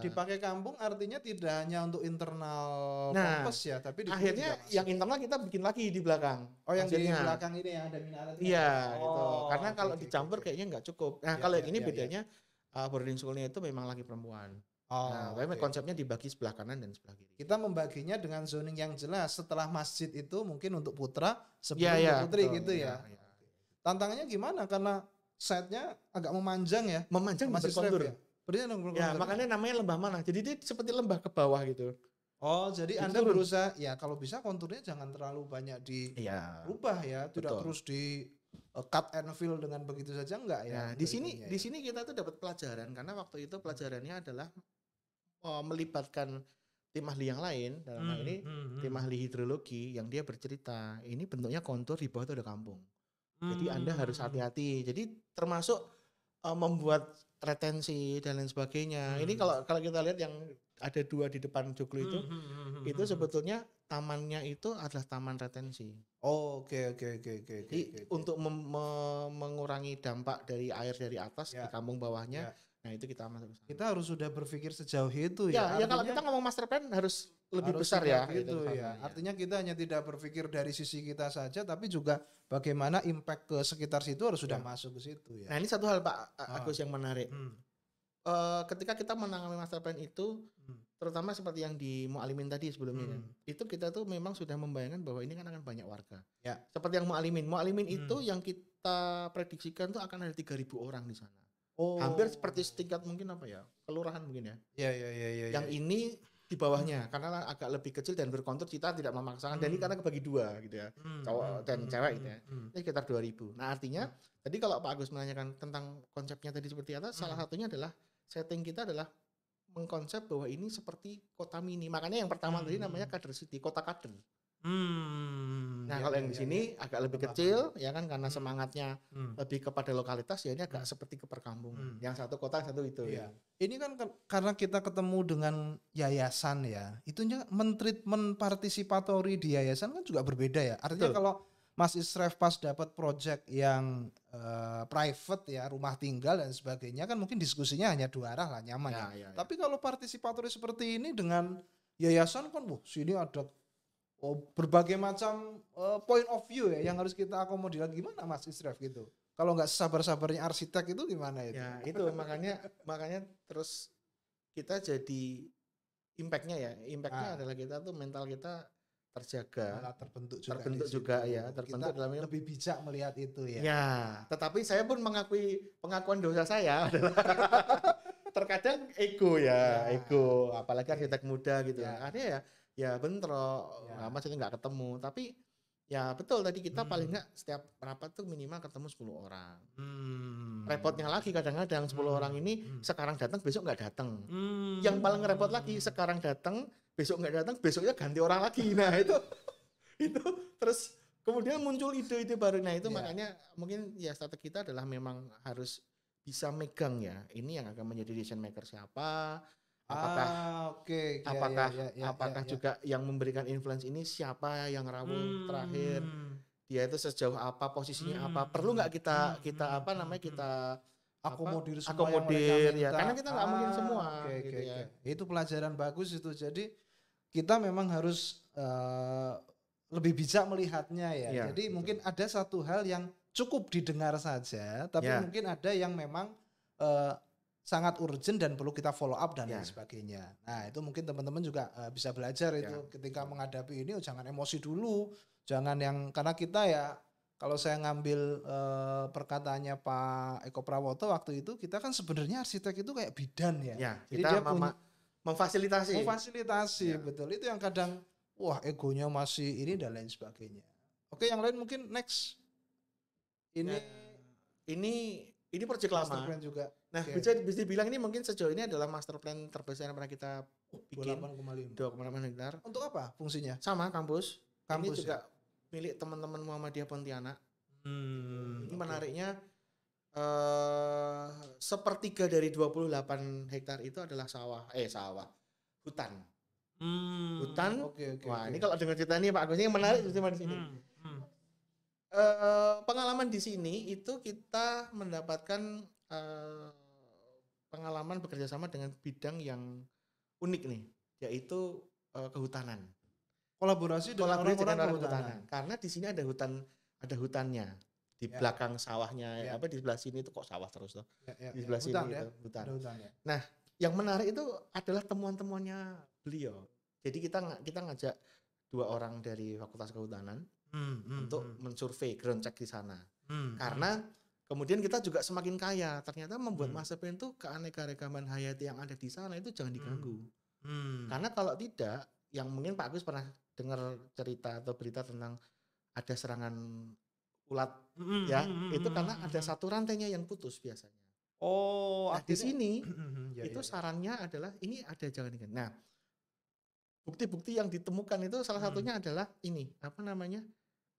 dipakai kampung artinya tidak hanya untuk internal purpose ya, tapi akhirnya yang internal kita bikin lagi di belakang. Oh, yang di belakang ini yang ada minaret. Iya, gitu. Karena kalau dicampur kayaknya nggak cukup. Nah, kalau yang ini bedanya boarding school-nya itu memang lagi perempuan. Nah, konsepnya dibagi sebelah kanan dan sebelah kiri. Kita membaginya dengan zoning yang jelas. Setelah masjid itu mungkin untuk putra, sebelum putri betul, gitu ya. Tantangannya gimana? Karena site-nya agak memanjang ya. Memanjang masih kontur. Ya, makanya namanya lembah mana. Jadi dia seperti lembah ke bawah gitu. Oh, jadi Anda berusaha ya kalau bisa konturnya jangan terlalu banyak dirubah ya, tidak terus di cut and fill dengan begitu saja enggak ya. Nah, di sini kita tuh dapat pelajaran karena waktu itu pelajarannya adalah melibatkan tim ahli yang lain, dalam hal ini tim ahli hidrologi yang dia bercerita ini bentuknya kontur di bawah itu ada kampung. Jadi Anda harus hati-hati. Jadi termasuk membuat retensi dan lain sebagainya. Ini kalau kita lihat yang ada 2 di depan joglo itu sebetulnya tamannya itu adalah taman retensi. Oh, oke. Jadi untuk mengurangi dampak dari air dari atas di kampung bawahnya. Nah, itu kita masuk. Kita harus sudah berpikir sejauh itu ya. Ya kalau kita ngomong master plan harus lebih besar ya. Gitu ya. Artinya kita hanya tidak berpikir dari sisi kita saja, tapi juga bagaimana impact ke sekitar situ harus sudah masuk ke situ ya. Nah, ini satu hal Pak Agus yang menarik. Ketika kita menangani master plan itu, terutama seperti yang di Mualimin tadi sebelumnya, itu kita tuh memang sudah membayangkan bahwa ini kan akan banyak warga. Ya. Seperti yang Mualimin itu yang kita prediksikan tuh akan ada 3.000 orang di sana. Oh. Hampir seperti setingkat mungkin apa ya, kelurahan mungkin ya. Iya. Yang ini di bawahnya karena agak lebih kecil dan berkontur, kita tidak memaksakan. Dan ini karena kebagi 2 gitu ya, cowok dan cewek gitu ya. Ini sekitar 2.000. Nah, artinya tadi kalau Pak Agus menanyakan tentang konsepnya tadi seperti apa, salah satunya adalah setting kita adalah mengkonsep bahwa ini seperti kota mini. Makanya yang pertama tadi namanya kader city, kota kader. Nah, kalau yang di sini agak lebih kecil ya kan, karena semangatnya lebih kepada lokalitas ya, ini agak seperti ke perkampungan. Yang satu kota, satu itu. Ya. Ini kan karena kita ketemu dengan yayasan ya, itunya mentreatment partisipatori di yayasan kan juga berbeda ya. Artinya kalau Mas Isref pas dapat project yang private ya, rumah tinggal dan sebagainya kan mungkin diskusinya hanya dua arah lah, nyaman ya. Ya. Tapi kalau partisipatori seperti ini dengan yayasan kan, sini ada berbagai macam point of view ya yang harus kita akomodir. Gimana Mas Isref gitu? Kalau nggak sabar-sabarnya arsitek itu gimana itu? Ya itu makanya terus kita jadi impactnya adalah kita tuh mental kita terjaga, malah terbentuk juga ya, terbentuk kita dalam lebih bijak melihat itu ya. Ya, tetapi saya pun mengakui pengakuan dosa saya adalah terkadang ego ego, apalagi arsitek muda gitu. Akhirnya ya bentrok, maksudnya nggak ketemu. Tapi ya betul tadi kita paling nggak setiap rapat tuh minimal ketemu 10 orang. Repotnya lagi kadang-kadang 10 orang ini sekarang datang besok nggak datang. Yang paling repot lagi sekarang datang besok nggak datang, besoknya ganti orang lagi. Nah itu terus kemudian muncul ide-ide baru. Nah itu makanya mungkin ya strategi kita adalah memang harus bisa megang ya. Ini yang akan menjadi decision maker siapa? Apakah juga yang memberikan influence ini siapa yang rawuh terakhir? Dia itu sejauh apa posisinya apa? Perlu nggak kita akomodir ya? Karena kita nggak mungkin semua. Ya. Itu pelajaran bagus itu. Jadi kita memang harus lebih bijak melihatnya ya. Jadi betul. Mungkin ada satu hal yang cukup didengar saja, tapi mungkin ada yang memang sangat urgent dan perlu kita follow up dan lain sebagainya. Nah itu mungkin teman-teman juga bisa belajar itu ketika menghadapi ini, jangan emosi dulu, jangan yang karena kita ya kalau saya ngambil perkataannya Pak Eko Prawoto waktu itu, kita kan sebenarnya arsitek itu kayak bidan ya. Jadi dia memfasilitasi. Betul. Itu yang kadang egonya masih ini dan lain sebagainya. Oke, yang lain mungkin next. Ini proyek lama juga. Nah, bisa dibilang ini mungkin sejauh ini adalah master plan terbesar yang pernah kita bikin. 2,5 hektar. Untuk apa fungsinya? Sama kampus. Ini juga milik teman-teman Muhammadiyah Pontianak. Ini menariknya sepertiga dari 28 hektar itu adalah hutan. Wah, ini kalau dengar cerita ini Pak Agus, ini menarik cuma di sini. Pengalaman di sini itu kita mendapatkan pengalaman bekerja sama dengan bidang yang unik nih, yaitu kehutanan. Kolaborasi dengan orang kehutanan. Karena di sini ada hutannya di belakang sawahnya, di sebelah sini itu kok sawah terus tuh. Di sebelah sini itu hutan. Nah, yang menarik itu adalah temuan-temuannya beliau. Jadi kita ngajak 2 orang dari Fakultas Kehutanan untuk mensurvei ground check di sana. Karena kemudian kita juga semakin kaya. Ternyata membuat master plan itu keanekaragaman hayati yang ada di sana itu jangan diganggu. Karena kalau tidak, yang mungkin Pak Agus pernah dengar cerita atau berita tentang ada serangan ulat itu karena ada satu rantainya yang putus biasanya. Di sini itu sarannya adalah ini ada jangan diganggu. Nah, bukti-bukti yang ditemukan itu salah satunya adalah ini,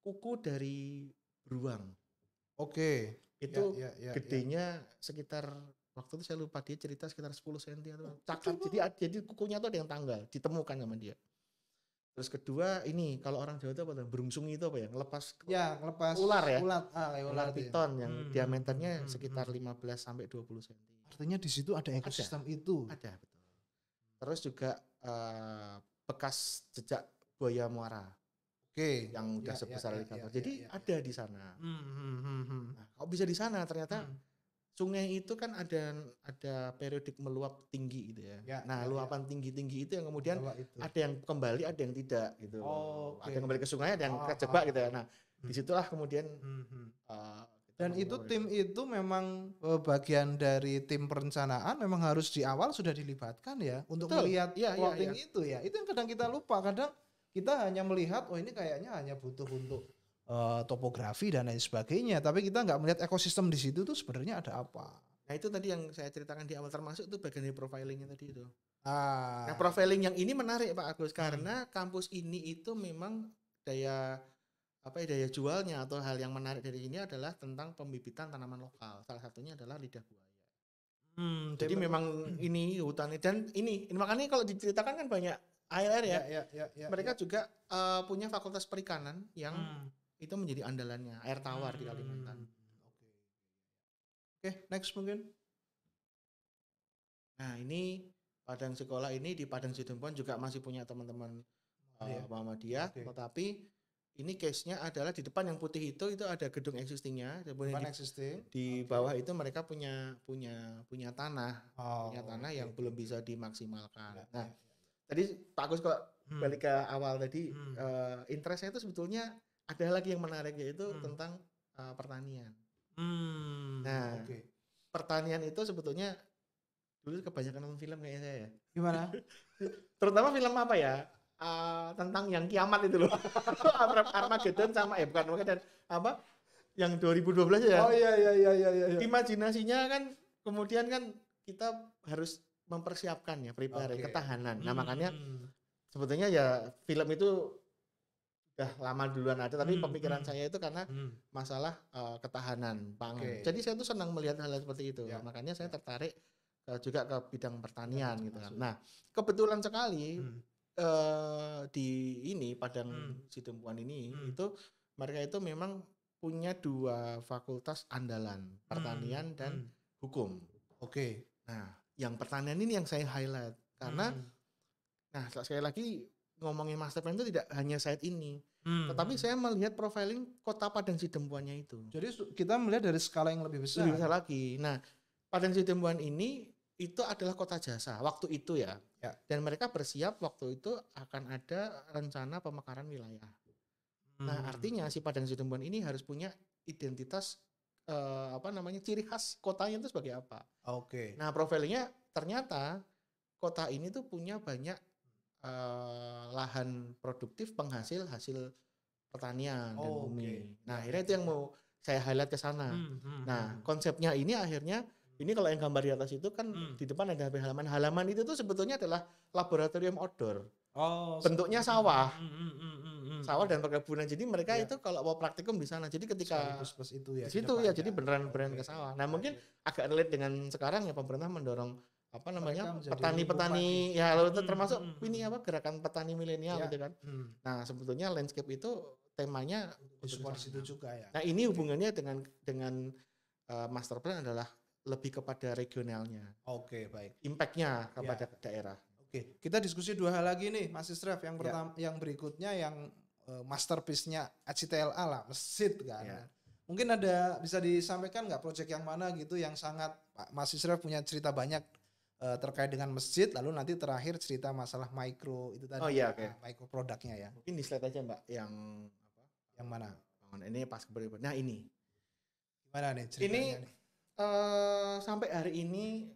kuku dari beruang. Itu gedenya sekitar, waktu itu saya lupa, dia cerita sekitar 10 cm atau cakar. Jadi kukunya tuh ada yang tanggal, ditemukan sama dia. Terus kedua ini, kalau orang Jawa itu apa? Berungsungi itu apa ya? Ngelepas ular ya. Ular piton yang diameternya sekitar 15 sampai 20 cm. Artinya di situ ada ekosistem itu. Ada, betul. Terus juga bekas jejak buaya muara. Yang udah sebesar alligator. Jadi ada di sana. Nah, kalau bisa di sana ternyata sungai itu kan ada periodik meluap tinggi gitu ya. Luapan tinggi-tinggi itu yang kemudian ada yang kembali, ada yang tidak gitu. Ada yang kembali ke sungai, ada yang kejebak gitu ya. Nah, disitulah kemudian dan itu tim itu memang bagian dari tim perencanaan, memang harus di awal sudah dilibatkan ya untuk melihat plotting itu ya. Itu yang kadang kita lupa. Kadang kita hanya melihat ini kayaknya hanya butuh untuk topografi dan lain sebagainya, tapi kita nggak melihat ekosistem di situ tuh sebenarnya ada apa. Nah itu tadi yang saya ceritakan di awal, termasuk itu bagian dari profilingnya tadi itu. Nah profiling yang ini menarik Pak Agus, karena kampus ini itu memang daya jualnya atau hal yang menarik dari ini adalah tentang pembibitan tanaman lokal. Salah satunya adalah lidah buaya. Jadi memang ini hutannya, dan ini makanya kalau diceritakan kan banyak ALR ya. Mereka juga punya fakultas perikanan yang itu menjadi andalannya, air tawar di Kalimantan. Oke, next mungkin. Nah ini Padang Sekolah ini di Padang Sidempuan juga masih punya teman-teman Muhammadiyah, tetapi ini case-nya adalah di depan yang putih itu ada gedung existing-nya, di bawah itu mereka punya tanah, yang belum bisa dimaksimalkan. Nah, tadi Pak Agus kok balik ke awal tadi, interest-nya itu sebetulnya ada lagi yang menarik, yaitu tentang pertanian. Nah, pertanian itu sebetulnya dulu kebanyakan nonton film kayaknya saya ya. Gimana? Terutama film apa ya? Tentang yang kiamat itu loh. Armageddon sama bukan Armageddon, apa? Yang 2012 ya. Oh iya. Imajinasinya kan kemudian kan kita harus mempersiapkan ya, prepare ketahanan. Nah, makanya sebetulnya ya film itu udah lama duluan ada, tapi pemikiran saya itu karena masalah ketahanan pangan. Jadi saya tuh senang melihat hal seperti itu. Makanya saya tertarik juga ke bidang pertanian gitu kan. Nah, kebetulan sekali di ini Padang Sidempuan ini itu mereka itu memang punya 2 fakultas andalan, pertanian dan hukum. Nah, yang pertanian ini yang saya highlight karena nah sekali lagi ngomongin master plan itu tidak hanya site ini, tetapi saya melihat profiling kota Padang Sidempuannya itu. Jadi kita melihat dari skala yang lebih besar. Lebih besar lagi. Nah, Padang Sidempuan ini itu adalah kota jasa waktu itu ya. Dan mereka bersiap waktu itu akan ada rencana pemekaran wilayah. Nah, artinya si Padang Sidempuan ini harus punya identitas ciri khas kotanya itu sebagai apa. Nah, profilnya ternyata kota ini tuh punya banyak lahan produktif penghasil hasil pertanian dan bumi. Nah, akhirnya itu yang mau saya highlight ke sana. Nah, konsepnya ini akhirnya ini kalau yang gambar di atas itu kan di depan ada halaman. Halaman itu tuh sebetulnya adalah laboratorium outdoor. Bentuknya sawah. Sawah dan perkebunan. Jadi mereka itu kalau mau praktikum di sana. Jadi ketika di situ ya jadi beneran ke sawah. Nah, mungkin agak relate dengan sekarang ya, pemerintah mendorong petani-petani ya, lalu termasuk ini gerakan petani milenial gitu kan. Nah, sebetulnya landscape itu temanya support situ juga ya. Nah, ini hubungannya dengan master plan adalah lebih kepada regionalnya. Baik. Impact-nya kepada daerah. Kita diskusi 2 hal lagi nih, Mas Israf. Yang pertama, yang berikutnya yang masterpiece-nya HCTLA lah, masjid kan. Mungkin bisa disampaikan nggak proyek yang mana gitu yang sangat Mas Israf punya cerita banyak terkait dengan masjid, lalu nanti terakhir cerita masalah micro itu tadi. Micro produknya ya. Mungkin di slide aja Mbak yang mana? Ini pas keberapa. Nah, ini. Gimana nih ceritanya nih? Sampai hari ini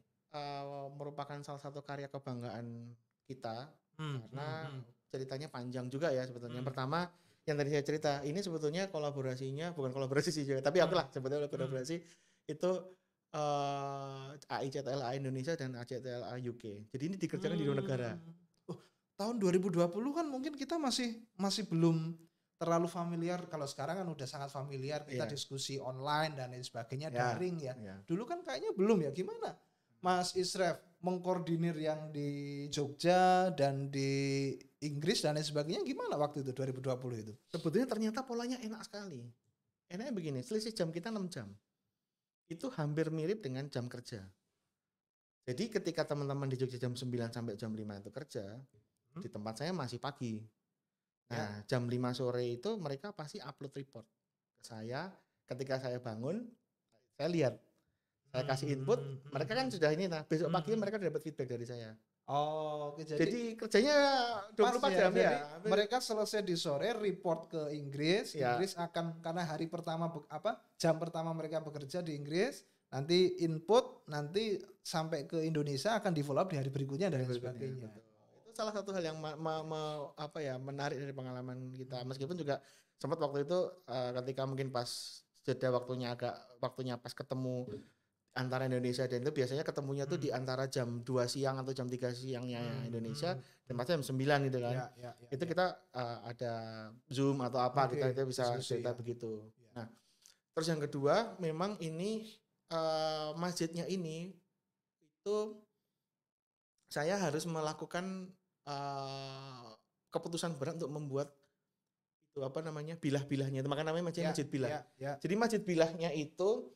merupakan salah satu karya kebanggaan kita karena ceritanya panjang juga ya sebetulnya. Yang pertama yang tadi saya cerita ini sebetulnya kolaborasinya bukan kolaborasi sih juga, tapi akulah sebetulnya kolaborasi itu AICTLA Indonesia dan ACTLA UK. Jadi ini dikerjakan di 2 negara. Tahun 2020 kan mungkin kita masih belum terlalu familiar. Kalau sekarang kan udah sangat familiar, kita diskusi online dan lain sebagainya, daring ya. Dulu kan kayaknya belum ya. Gimana Mas Israf mengkoordinir yang di Jogja dan di Inggris dan lain sebagainya, gimana waktu itu 2020 itu? Sebetulnya ternyata polanya enak sekali. Enaknya begini, selisih jam kita 6 jam. Itu hampir mirip dengan jam kerja. Jadi ketika teman-teman di Jogja jam 9 sampai jam 5 itu kerja, di tempat saya masih pagi. Nah, jam 5 sore itu mereka pasti upload report ke saya. Ketika saya bangun, saya lihat, saya kasih input, mereka kan sudah ini. Nah, besok pagi mereka dapat feedback dari saya. Jadi kerjanya 24 jam ya. Mereka selesai di sore, report ke Inggris. Inggris akan, karena hari pertama jam pertama mereka bekerja di Inggris, nanti input, nanti sampai ke Indonesia akan di follow up di hari berikutnya dan lain sebagainya. Salah satu hal yang menarik dari pengalaman kita, meskipun juga sempat waktu itu ketika mungkin pas jeda waktunya pas ketemu antara Indonesia dan itu biasanya ketemunya tuh di antara jam 2 siang atau jam 3 siangnya Indonesia dan pasti jam 9 gitu kan. Itu kita ada Zoom atau apa kita bisa cerita begitu. Nah, terus yang kedua memang ini masjidnya ini itu saya harus melakukan keputusan berat untuk membuat itu apa namanya bilah-bilahnya, itu makanya namanya Ya, masjid bilah. ya. Jadi masjid bilahnya itu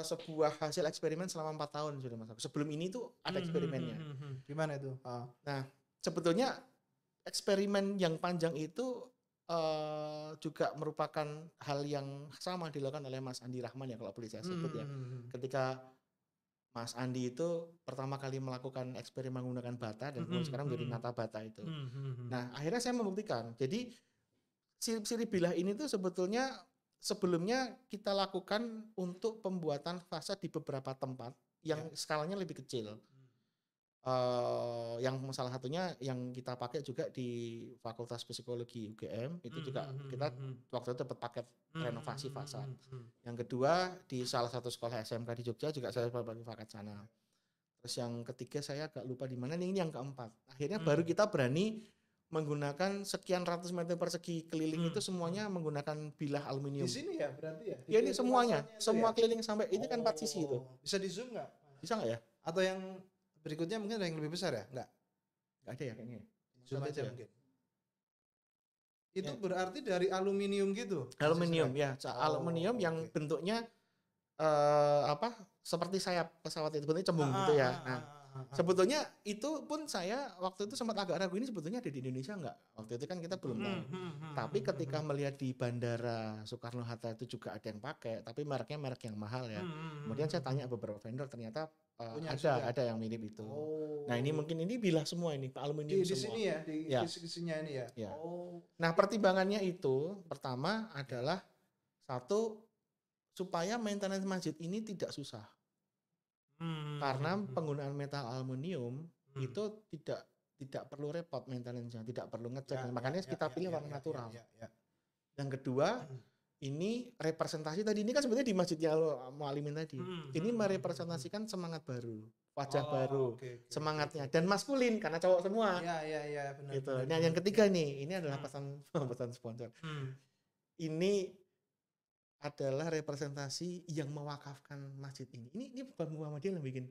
sebuah hasil eksperimen selama 4 tahun sudah Mas. Sebelum ini tuh ada eksperimennya. Gimana itu? Nah, sebetulnya eksperimen yang panjang itu juga merupakan hal yang sama dilakukan oleh Mas Andi Rahman ya kalau boleh saya sebut ya. Ketika Mas Andi itu pertama kali melakukan eksperimen menggunakan bata dan sekarang menjadi nata bata itu. Nah, akhirnya saya membuktikan. Jadi sirip bilah ini tuh sebetulnya sebelumnya kita lakukan untuk pembuatan fasad di beberapa tempat yang skalanya lebih kecil. Yang salah satunya yang kita pakai juga di Fakultas Psikologi UGM itu juga kita waktu itu dapat paket renovasi fasad. Yang kedua di salah satu sekolah SMK di Jogja juga saya dapat paket sana. Terus yang ketiga saya agak lupa di mana, ini yang keempat. Akhirnya baru kita berani menggunakan sekian ratus meter persegi keliling itu semuanya menggunakan bilah aluminium. Di sini ya berarti ya? Ya ini semuanya, semua keliling sampai ini kan 4 sisi itu. Bisa di zoom nggak? Bisa nggak ya? Atau yang berikutnya mungkin ada yang lebih besar ya? Nggak ada ya kayaknya. Zoom aja mungkin. Itu berarti dari aluminium gitu? Aluminium ya, aluminium yang bentuknya seperti sayap pesawat itu, bentuknya cembung gitu ya. Nah, sebetulnya itu pun saya waktu itu sempat agak ragu, ini sebetulnya ada di Indonesia nggak? Waktu itu kan kita belum tahu. Tapi ketika melihat di Bandara Soekarno-Hatta itu juga ada yang pakai, tapi mereknya merek yang mahal ya. Kemudian saya tanya beberapa vendor, ternyata ada yang mirip itu. Nah ini mungkin ini bilah semua ini aluminium di semua. Sini ya, di sisinya ini ya. Nah pertimbangannya itu pertama adalah satu, supaya maintenance masjid ini tidak susah. Karena penggunaan metal aluminium itu tidak perlu repot maintenance-nya, tidak perlu ngecat. Makanya kita pilih warna natural. Yang kedua, ini representasi tadi, ini kan sebetulnya di masjidnya Mualimin tadi. Ini merepresentasikan semangat baru, wajah baru, semangatnya dan maskulin karena cowok semua. Iya, benar. Gitu. Nah, yang ketiga nih, ini adalah pesan sponsor. Ini adalah representasi yang mewakafkan masjid ini. Ini Bang Muhammadiyah yang bikin.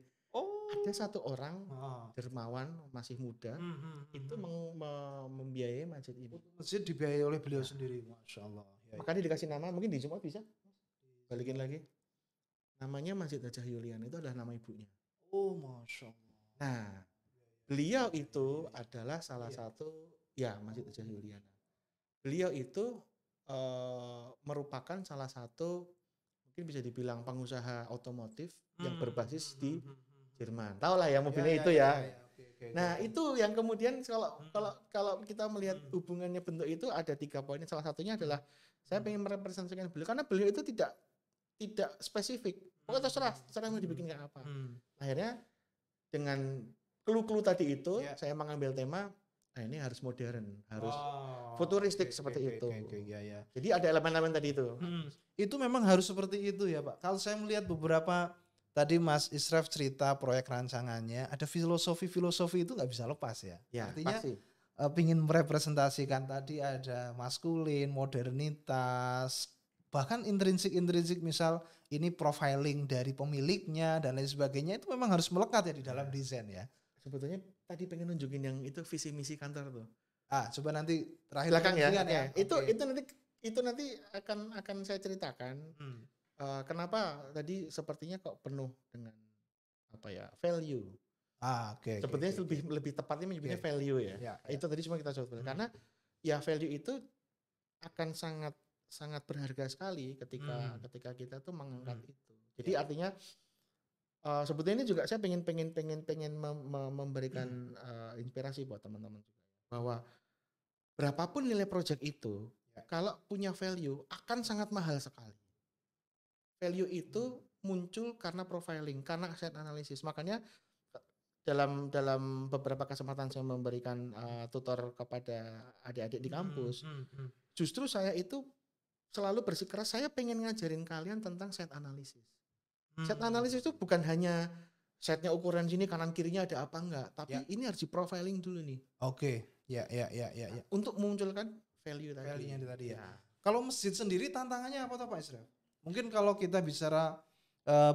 Ada satu orang dermawan masih muda itu membiayai masjid ini. Masjid dibiayai oleh beliau sendiri, masya Allah. Makanya dikasih nama, mungkin di Jumat bisa balikin lagi. Namanya Masjid Hajah Yuliana, itu adalah nama ibunya. Oh, masya Allah. Nah, beliau itu adalah salah satu Masjid Hajah Yuliana. Beliau itu merupakan salah satu mungkin bisa dibilang pengusaha otomotif yang berbasis di Jerman. Tahu lah ya mobilnya itu ya. Nah, itu yang kemudian kalau kita melihat hubungannya bentuk itu ada 3 poin. Salah satunya adalah saya ingin merepresentasikan beliau karena beliau itu tidak spesifik. Pokoknya terserah mau dibikin kayak apa. Akhirnya dengan clue tadi itu saya mengambil tema ini harus modern, harus futuristik seperti itu. Jadi ada elemen-elemen tadi itu. Itu memang harus seperti itu ya Pak. Kalau saya melihat beberapa tadi Mas Israf cerita proyek rancangannya, ada filosofi itu nggak bisa lepas ya. Artinya pingin merepresentasikan tadi ada maskulin, modernitas, bahkan intrinsik misal ini profiling dari pemiliknya dan lain sebagainya itu memang harus melekat ya di dalam desain ya. Sebetulnya tadi pengen nunjukin yang itu visi misi kantor tuh. Coba nanti terakhir belakang ya. Itu nanti akan saya ceritakan. Kenapa tadi sepertinya kok penuh dengan value. Sebetulnya lebih tepatnya menyebutnya value ya. Itu tadi cuma kita coba karena value itu akan sangat berharga sekali ketika kita tuh mengangkat itu. Jadi artinya sebetulnya ini juga saya pengen memberikan inspirasi buat teman-teman juga bahwa berapapun nilai project itu kalau punya value akan sangat mahal sekali. Value itu muncul karena profiling, karena asset analysis. Makanya dalam beberapa kesempatan saya memberikan tutor kepada adik-adik di kampus, justru saya itu selalu bersikeras saya pengen ngajarin kalian tentang set analysis. Set analisis itu bukan hanya setnya ukuran sini kanan kirinya ada apa enggak, tapi ini harus di profiling dulu nih. Ya. Untuk memunculkan value tadi. Value-nya tadi ya. Kalau masjid sendiri tantangannya apa Pak Israf? Mungkin kalau kita bicara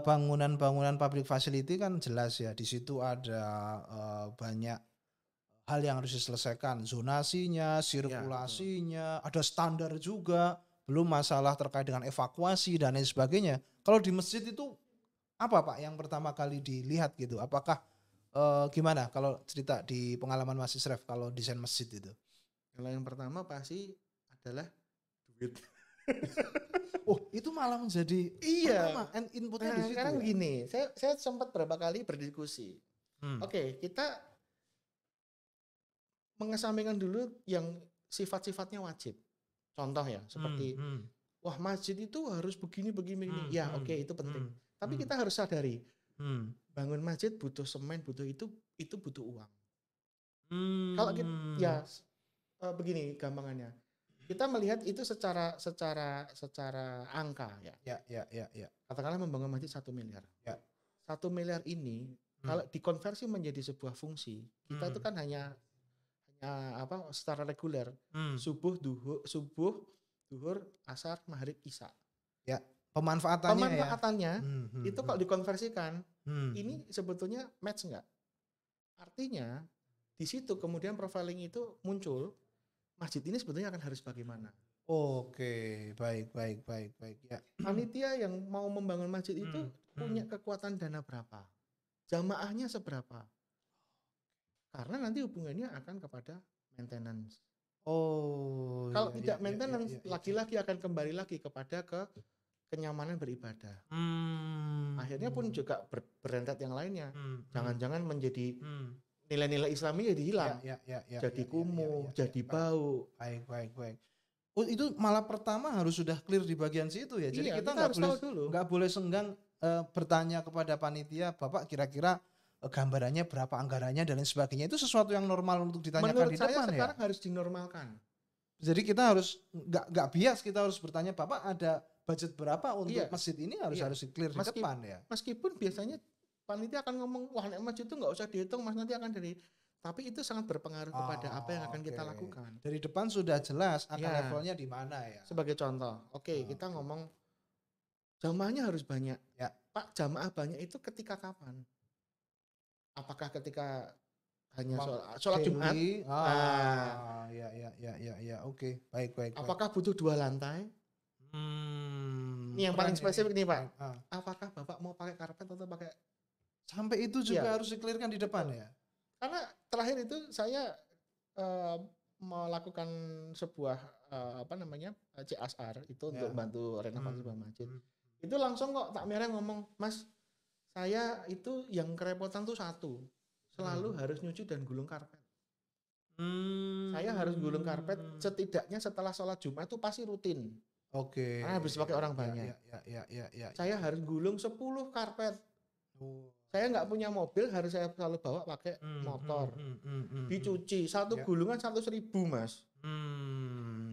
bangunan public facility kan jelas ya, di situ ada banyak hal yang harus diselesaikan, zonasinya, sirkulasinya, ada standar juga, belum masalah terkait dengan evakuasi dan lain sebagainya. Kalau di masjid itu apa Pak yang pertama kali dilihat gitu? Apakah gimana kalau cerita di pengalaman Mas Isref kalau desain masjid itu? Kalau yang pertama pasti adalah duit. Oh, itu malah menjadi Iya. pertama inputnya di Nah, situ sekarang ya. begini, saya sempat berapa kali berdiskusi. Hmm. Oke, kita mengesampingkan dulu yang sifat-sifatnya wajib. Contoh ya, seperti wah masjid itu harus begini begini. Ya, oke, itu penting. Tapi kita harus sadari, bangun masjid butuh semen, butuh itu butuh uang. Kalau kita ya begini gampangannya. Kita melihat itu secara angka ya. Ya. Katakanlah membangun masjid 1 miliar. Ya. 1 miliar ini kalau dikonversi menjadi sebuah fungsi, kita itu kan hanya apa secara reguler. Subuh, duhur, asar, maghrib, isya. Ya, pemanfaatannya itu kalau dikonversikan, ini sebetulnya match enggak? Artinya di situ kemudian profiling itu muncul. Masjid ini sebetulnya akan harus bagaimana? Oke, baik ya. Panitia yang mau membangun masjid itu punya kekuatan dana berapa? Jamaahnya seberapa? Karena nanti hubungannya akan kepada maintenance. Oh, kalau tidak maintenance, lagi-lagi akan kembali lagi kepada kenyamanan beribadah. Akhirnya pun juga berentet yang lainnya. Jangan-jangan menjadi nilai-nilai Islami jadi hilang. Jadi kumuh, jadi bau. Baik. Oh, itu malah pertama harus sudah clear di bagian situ ya. Jadi kita nggak boleh senggang bertanya kepada panitia, Bapak kira-kira gambarannya berapa, anggarannya dan lain sebagainya. Itu sesuatu yang normal untuk ditanyakan menurut di saya depan ya. Sekarang harus dinormalkan. Jadi kita harus nggak bias, kita harus bertanya, Bapak ada budget berapa untuk masjid ini, harus clear di depan ya. Meskipun biasanya panitia akan ngomong, wah nek masjid itu nggak usah dihitung mas, nanti akan dari, tapi itu sangat berpengaruh kepada apa yang akan kita lakukan. Dari depan sudah jelas akan levelnya di mana ya. Sebagai contoh, kita ngomong jamaahnya harus banyak. Ya. Pak, jamaah banyak itu ketika kapan? Apakah ketika hanya sholat Jumat? Ya. Oke, baik. Apakah butuh 2 lantai? Ini yang paling spesifik nih Pak. Apakah Bapak mau pakai karpet atau pakai? Sampai itu juga harus dikelirkan di depan ya. Karena terakhir itu saya melakukan sebuah CSR itu untuk bantu renovasi sebuah masjid. Itu langsung kok takmirnya ngomong, Mas, saya itu yang kerepotan tuh satu, selalu harus nyuci dan gulung karpet. Saya harus gulung karpet setidaknya setelah sholat Jumat itu pasti rutin. Oke. Karena habis pakai orang banyak. Ya. Saya harus gulung 10 karpet. Saya nggak punya mobil, harus saya selalu bawa pakai motor. Dicuci, satu gulungan 100.000 Mas.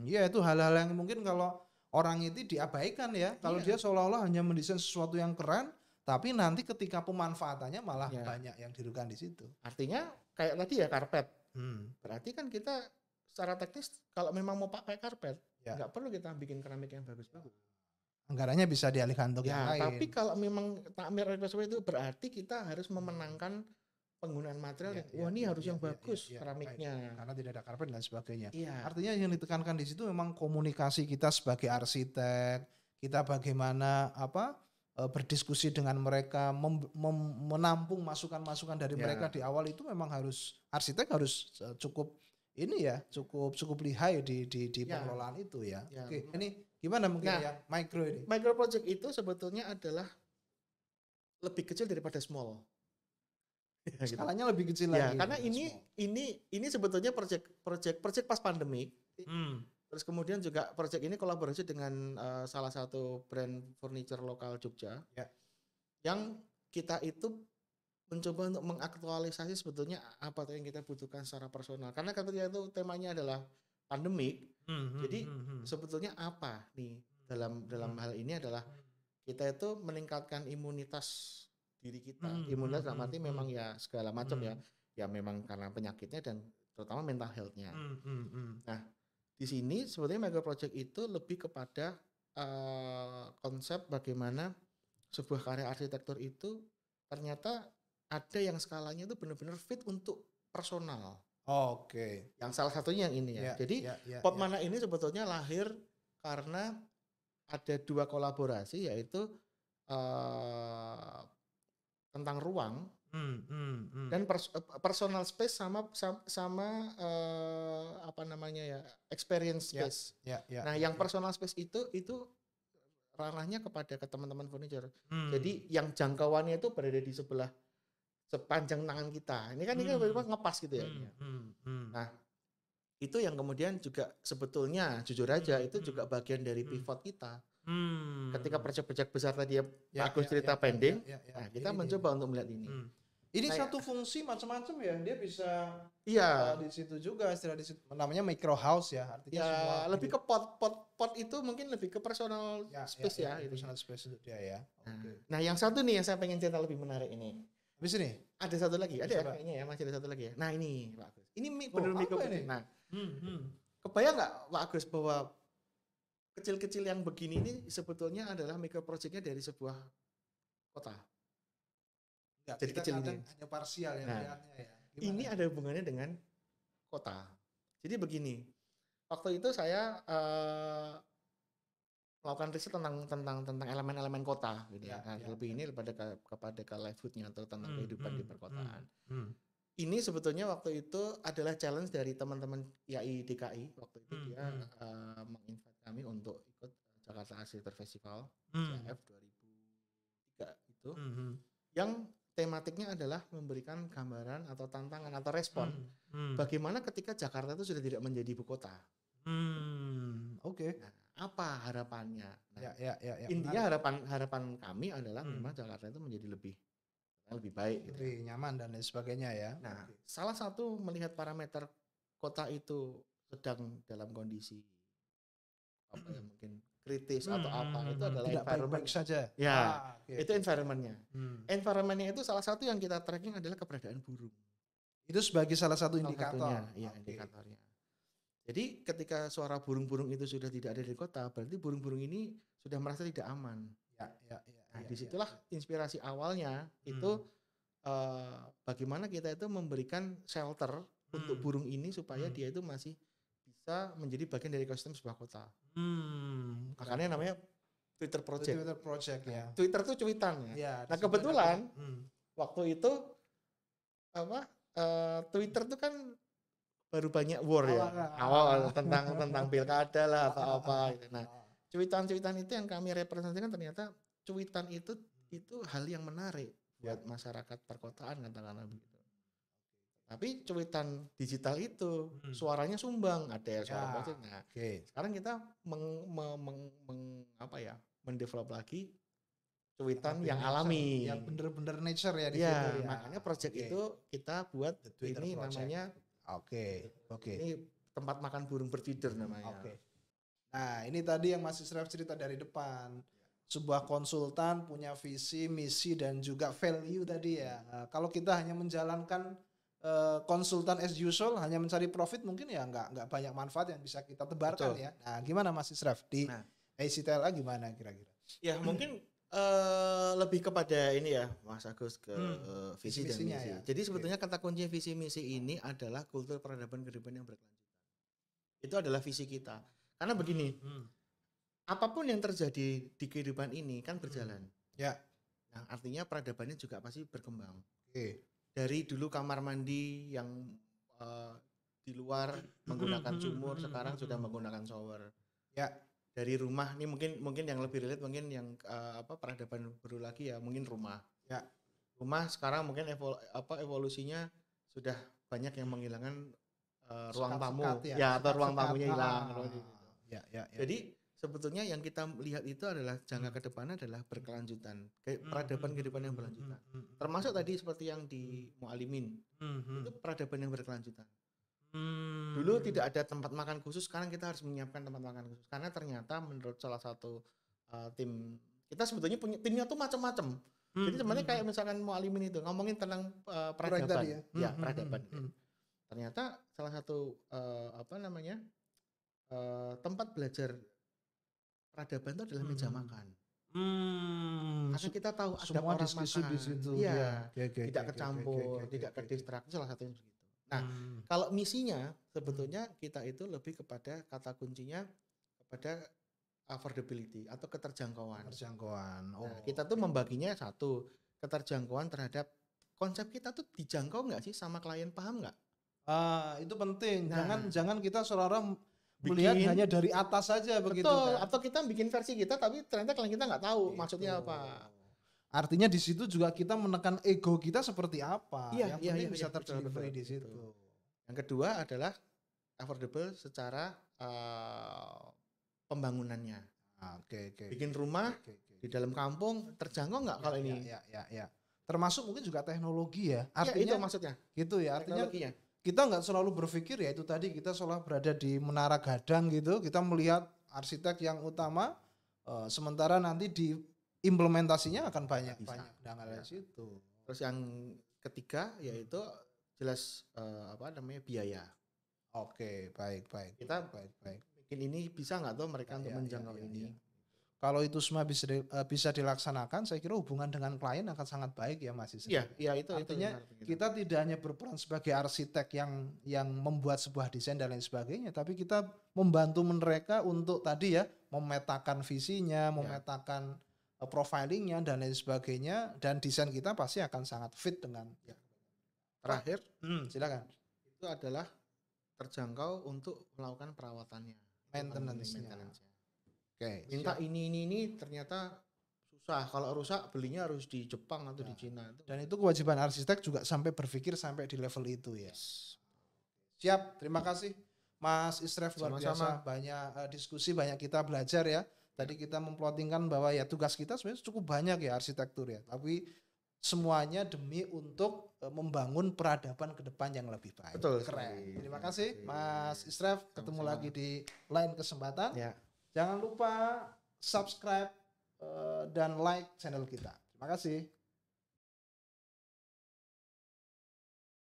Ya itu hal-hal yang mungkin kalau orang itu diabaikan ya. Kalau dia seolah-olah hanya mendesain sesuatu yang keren, tapi nanti ketika pemanfaatannya malah banyak yang dirugikan di situ. Artinya kayak tadi ya karpet. Berarti kan kita secara teknis kalau memang mau pakai karpet, nggak perlu kita bikin keramik yang bagus-bagus. Anggarannya bisa dialihkan untuk yang lain. Tapi kalau memang takmir itu berarti kita harus memenangkan penggunaan material. Ini harus yang bagus keramiknya. Karena tidak ada karpet dan sebagainya. Iya. Artinya yang ditekankan di situ memang komunikasi kita sebagai arsitek, kita bagaimana berdiskusi dengan mereka, menampung masukan-masukan dari mereka di awal itu memang harus arsitek harus cukup lihai di pengelolaan itu ya. Oke, ini gimana mungkin yang micro ini? Micro project itu sebetulnya adalah lebih kecil daripada small. Skalanya lebih kecil lagi. Karena ini sebetulnya project pas pandemi. Terus kemudian juga project ini kolaborasi dengan salah satu brand furniture lokal Jogja. Yang kita itu mencoba untuk mengaktualisasi sebetulnya apa yang kita butuhkan secara personal. Karena ketika itu temanya adalah pandemik. Jadi sebetulnya apa nih dalam hal ini adalah kita itu meningkatkan imunitas diri kita. Imunitas dalam arti memang ya segala macam ya memang karena penyakitnya dan terutama mental health-nya. Nah, di sini sebetulnya mega project itu lebih kepada konsep bagaimana sebuah karya arsitektur itu ternyata ada yang skalanya itu benar-benar fit untuk personal. Oke. Yang salah satunya yang ini ya. Jadi Popmana ini sebetulnya lahir karena ada 2 kolaborasi, yaitu tentang ruang dan personal space sama apa namanya ya, experience space. Nah, yang personal space itu ranahnya kepada ke teman-teman furniture. Jadi yang jangkauannya itu berada di sebelah sepanjang tangan kita. Ini kan ngepas gitu ya. Nah, itu yang kemudian juga sebetulnya jujur aja itu juga bagian dari pivot kita. Ketika proyek-proyek besar tadi ya Pak Agus cerita pending, nah kita mencoba untuk melihat ini. Ini satu fungsi macam-macam ya, dia bisa di situ juga, istilah di situ namanya micro house ya, artinya ya, semua lebih ke pot itu mungkin lebih ke personal space ya, personal space untuk dia ya. Nah, yang satu nih yang saya pengen cerita lebih menarik ini. Habis ini ada satu lagi, ada ya kayaknya ya, masih ada satu lagi ya. Nah, ini Pak Agus. Ini benar micro ini. Nah, kebayang nggak Pak Agus bahwa kecil-kecil yang begini ini sebetulnya adalah micro projectnya dari sebuah kota. Ya, jadi kecil ini hanya parsial yang lihatnya ya. Gimana? Ini ada hubungannya dengan kota. Jadi begini, waktu itu saya melakukan riset tentang elemen-elemen kota, gitu ya. Nah, lebih ini kepada ke livelihood-nya atau tentang kehidupan di perkotaan. Ini sebetulnya waktu itu adalah challenge dari teman-teman IAI DKI. Waktu itu dia menginvite kami untuk ikut Jakarta Architecture Festival JAF 2003 itu, yang tematiknya adalah memberikan gambaran atau tantangan atau respon bagaimana ketika Jakarta itu sudah tidak menjadi ibu kota. Oke. Nah, apa harapannya? Nah, intinya harapan kami adalah memang Jakarta itu menjadi lebih baik, lebih nyaman dan lain sebagainya ya. Nah, salah satu melihat parameter kota itu sedang dalam kondisi apa ya, mungkin kritis atau apa, itu adalah tidak environment baik saja. Ya, itu environmentnya. Environmentnya itu salah satu yang kita tracking adalah keberadaan burung. Itu sebagai salah satu indikator. Iya, indikatornya. Jadi ketika suara burung-burung itu sudah tidak ada di kota, berarti burung-burung ini sudah merasa tidak aman. Nah, disitulah inspirasi awalnya itu bagaimana kita itu memberikan shelter untuk burung ini supaya dia itu masih bisa menjadi bagian dari ekosistem sebuah kota. Makanya namanya Twitter Project. Twitter Project ya. Twitter tuh cuitan ya. Ya, nah kebetulan waktu itu Twitter tuh kan baru banyak war ya. Awal tentang pilkada lah atau apa gitu. Nah, cuitan-cuitan itu yang kami representasikan ternyata cuitan itu hal yang menarik buat masyarakat perkotaan katakanlah begitu. Tapi cuitan digital itu suaranya sumbang, ada suara positif. Nah, sekarang kita mendevelop lagi cuitan yang alami, yang bener-bener nature ya di situ ya. Makanya project itu kita buat ini project. Namanya ini tempat makan burung bertidur namanya. Nah, ini tadi yang Mas Israf cerita dari depan. Sebuah konsultan punya visi, misi dan juga value tadi ya. Nah, kalau kita hanya menjalankan konsultan as usual, hanya mencari profit, mungkin ya nggak banyak manfaat yang bisa kita tebarkan. Betul. Ya. Nah, gimana Mas Israf di ACTLA gimana kira-kira? Ya mungkin lebih kepada ini ya Mas Agus ke visi dan misi. Ya. Jadi sebetulnya kata kunci visi misi ini adalah kultur peradaban kehidupan yang berkelanjutan. Itu adalah visi kita. Karena begini, apapun yang terjadi di kehidupan ini kan berjalan. Ya. Nah, artinya peradabannya juga pasti berkembang. Dari dulu kamar mandi yang di luar menggunakan sumur, sekarang sudah menggunakan shower. Ya. Dari rumah, ini mungkin yang lebih relate, mungkin yang peradaban baru lagi ya, mungkin rumah. Ya. Rumah sekarang mungkin evolusinya sudah banyak yang menghilangkan ruang tamu, atau ruang tamunya hilang. Jadi sebetulnya yang kita lihat itu adalah jangka ke depan adalah berkelanjutan, peradaban kehidupan yang berlanjutan. Termasuk tadi seperti yang di Mualimin, itu peradaban yang berkelanjutan. Dulu tidak ada tempat makan khusus, sekarang kita harus menyiapkan tempat makan khusus. Karena ternyata menurut salah satu tim, kita sebetulnya punya timnya tuh macam-macam. Jadi sebenarnya kayak misalkan Mualimin itu ngomongin tentang peradaban, peradaban. Ternyata salah satu tempat belajar peradaban itu adalah meja makan. Karena kita tahu ada semua orang diskusi makan, di situ. tidak kecampur, tidak kedistraksi, salah satunya begitu. Nah, Kalau misinya sebetulnya kita itu lebih kepada kata kuncinya kepada affordability atau keterjangkauan. Keterjangkauan. Nah, kita tuh membaginya satu, keterjangkauan terhadap konsep kita tuh dijangkau nggak sih sama klien, paham nggak? Itu penting. Nah, Jangan kita seolah-olah melihat bikin hanya dari atas saja begitu betul, kan. atau kita bikin versi kita tapi ternyata klien kita nggak tahu maksudnya Gitu. apa. Artinya di situ juga kita menekan ego kita seperti apa. Iya, Yang iya, penting iya, bisa iya, betul, terdelivery betul, di situ. betul. Yang kedua adalah affordable secara pembangunannya. Oke. Bikin rumah Oke. di dalam kampung terjangkau nggak kalau ini? Ya. Termasuk mungkin juga teknologi ya. Iya, itu Artinya maksudnya. gitu ya. Artinya Teknologinya. kita nggak selalu berpikir ya itu tadi kita selalu berada di menara gadang gitu. Kita melihat arsitek yang utama, sementara nanti di implementasinya akan banyak dengan dari situ. Terus yang ketiga yaitu jelas biaya. Oke, baik. Kita bikin ini bisa nggak tuh mereka untuk menjangkau ini? Kalau itu semua bisa dilaksanakan, saya kira hubungan dengan klien akan sangat baik ya Mas Isra. Iya, itu Artinya itu kita tidak hanya berperan sebagai arsitek yang membuat sebuah desain dan lain sebagainya, tapi kita membantu mereka untuk tadi ya memetakan visinya, memetakan profilingnya dan lain sebagainya, dan desain kita pasti akan sangat fit dengan. Ya. Terakhir, silakan. Itu adalah terjangkau untuk melakukan perawatannya, Maintenance-nya. Oke. Minta ini ternyata susah. Kalau rusak belinya harus di Jepang atau di Cina. Dan itu kewajiban arsitek juga sampai berpikir sampai di level itu ya. Siap, terima kasih Mas Isref, luar biasa. Banyak diskusi, banyak kita belajar ya. Tadi kita memplottingkan bahwa ya tugas kita sebenarnya cukup banyak ya arsitektur ya. Tapi semuanya demi untuk membangun peradaban ke depan yang lebih baik. Betul. Keren. Terima kasih Mas Isref. Ketemu lagi di lain kesempatan. Ya. Jangan lupa subscribe dan like channel kita. Terima kasih.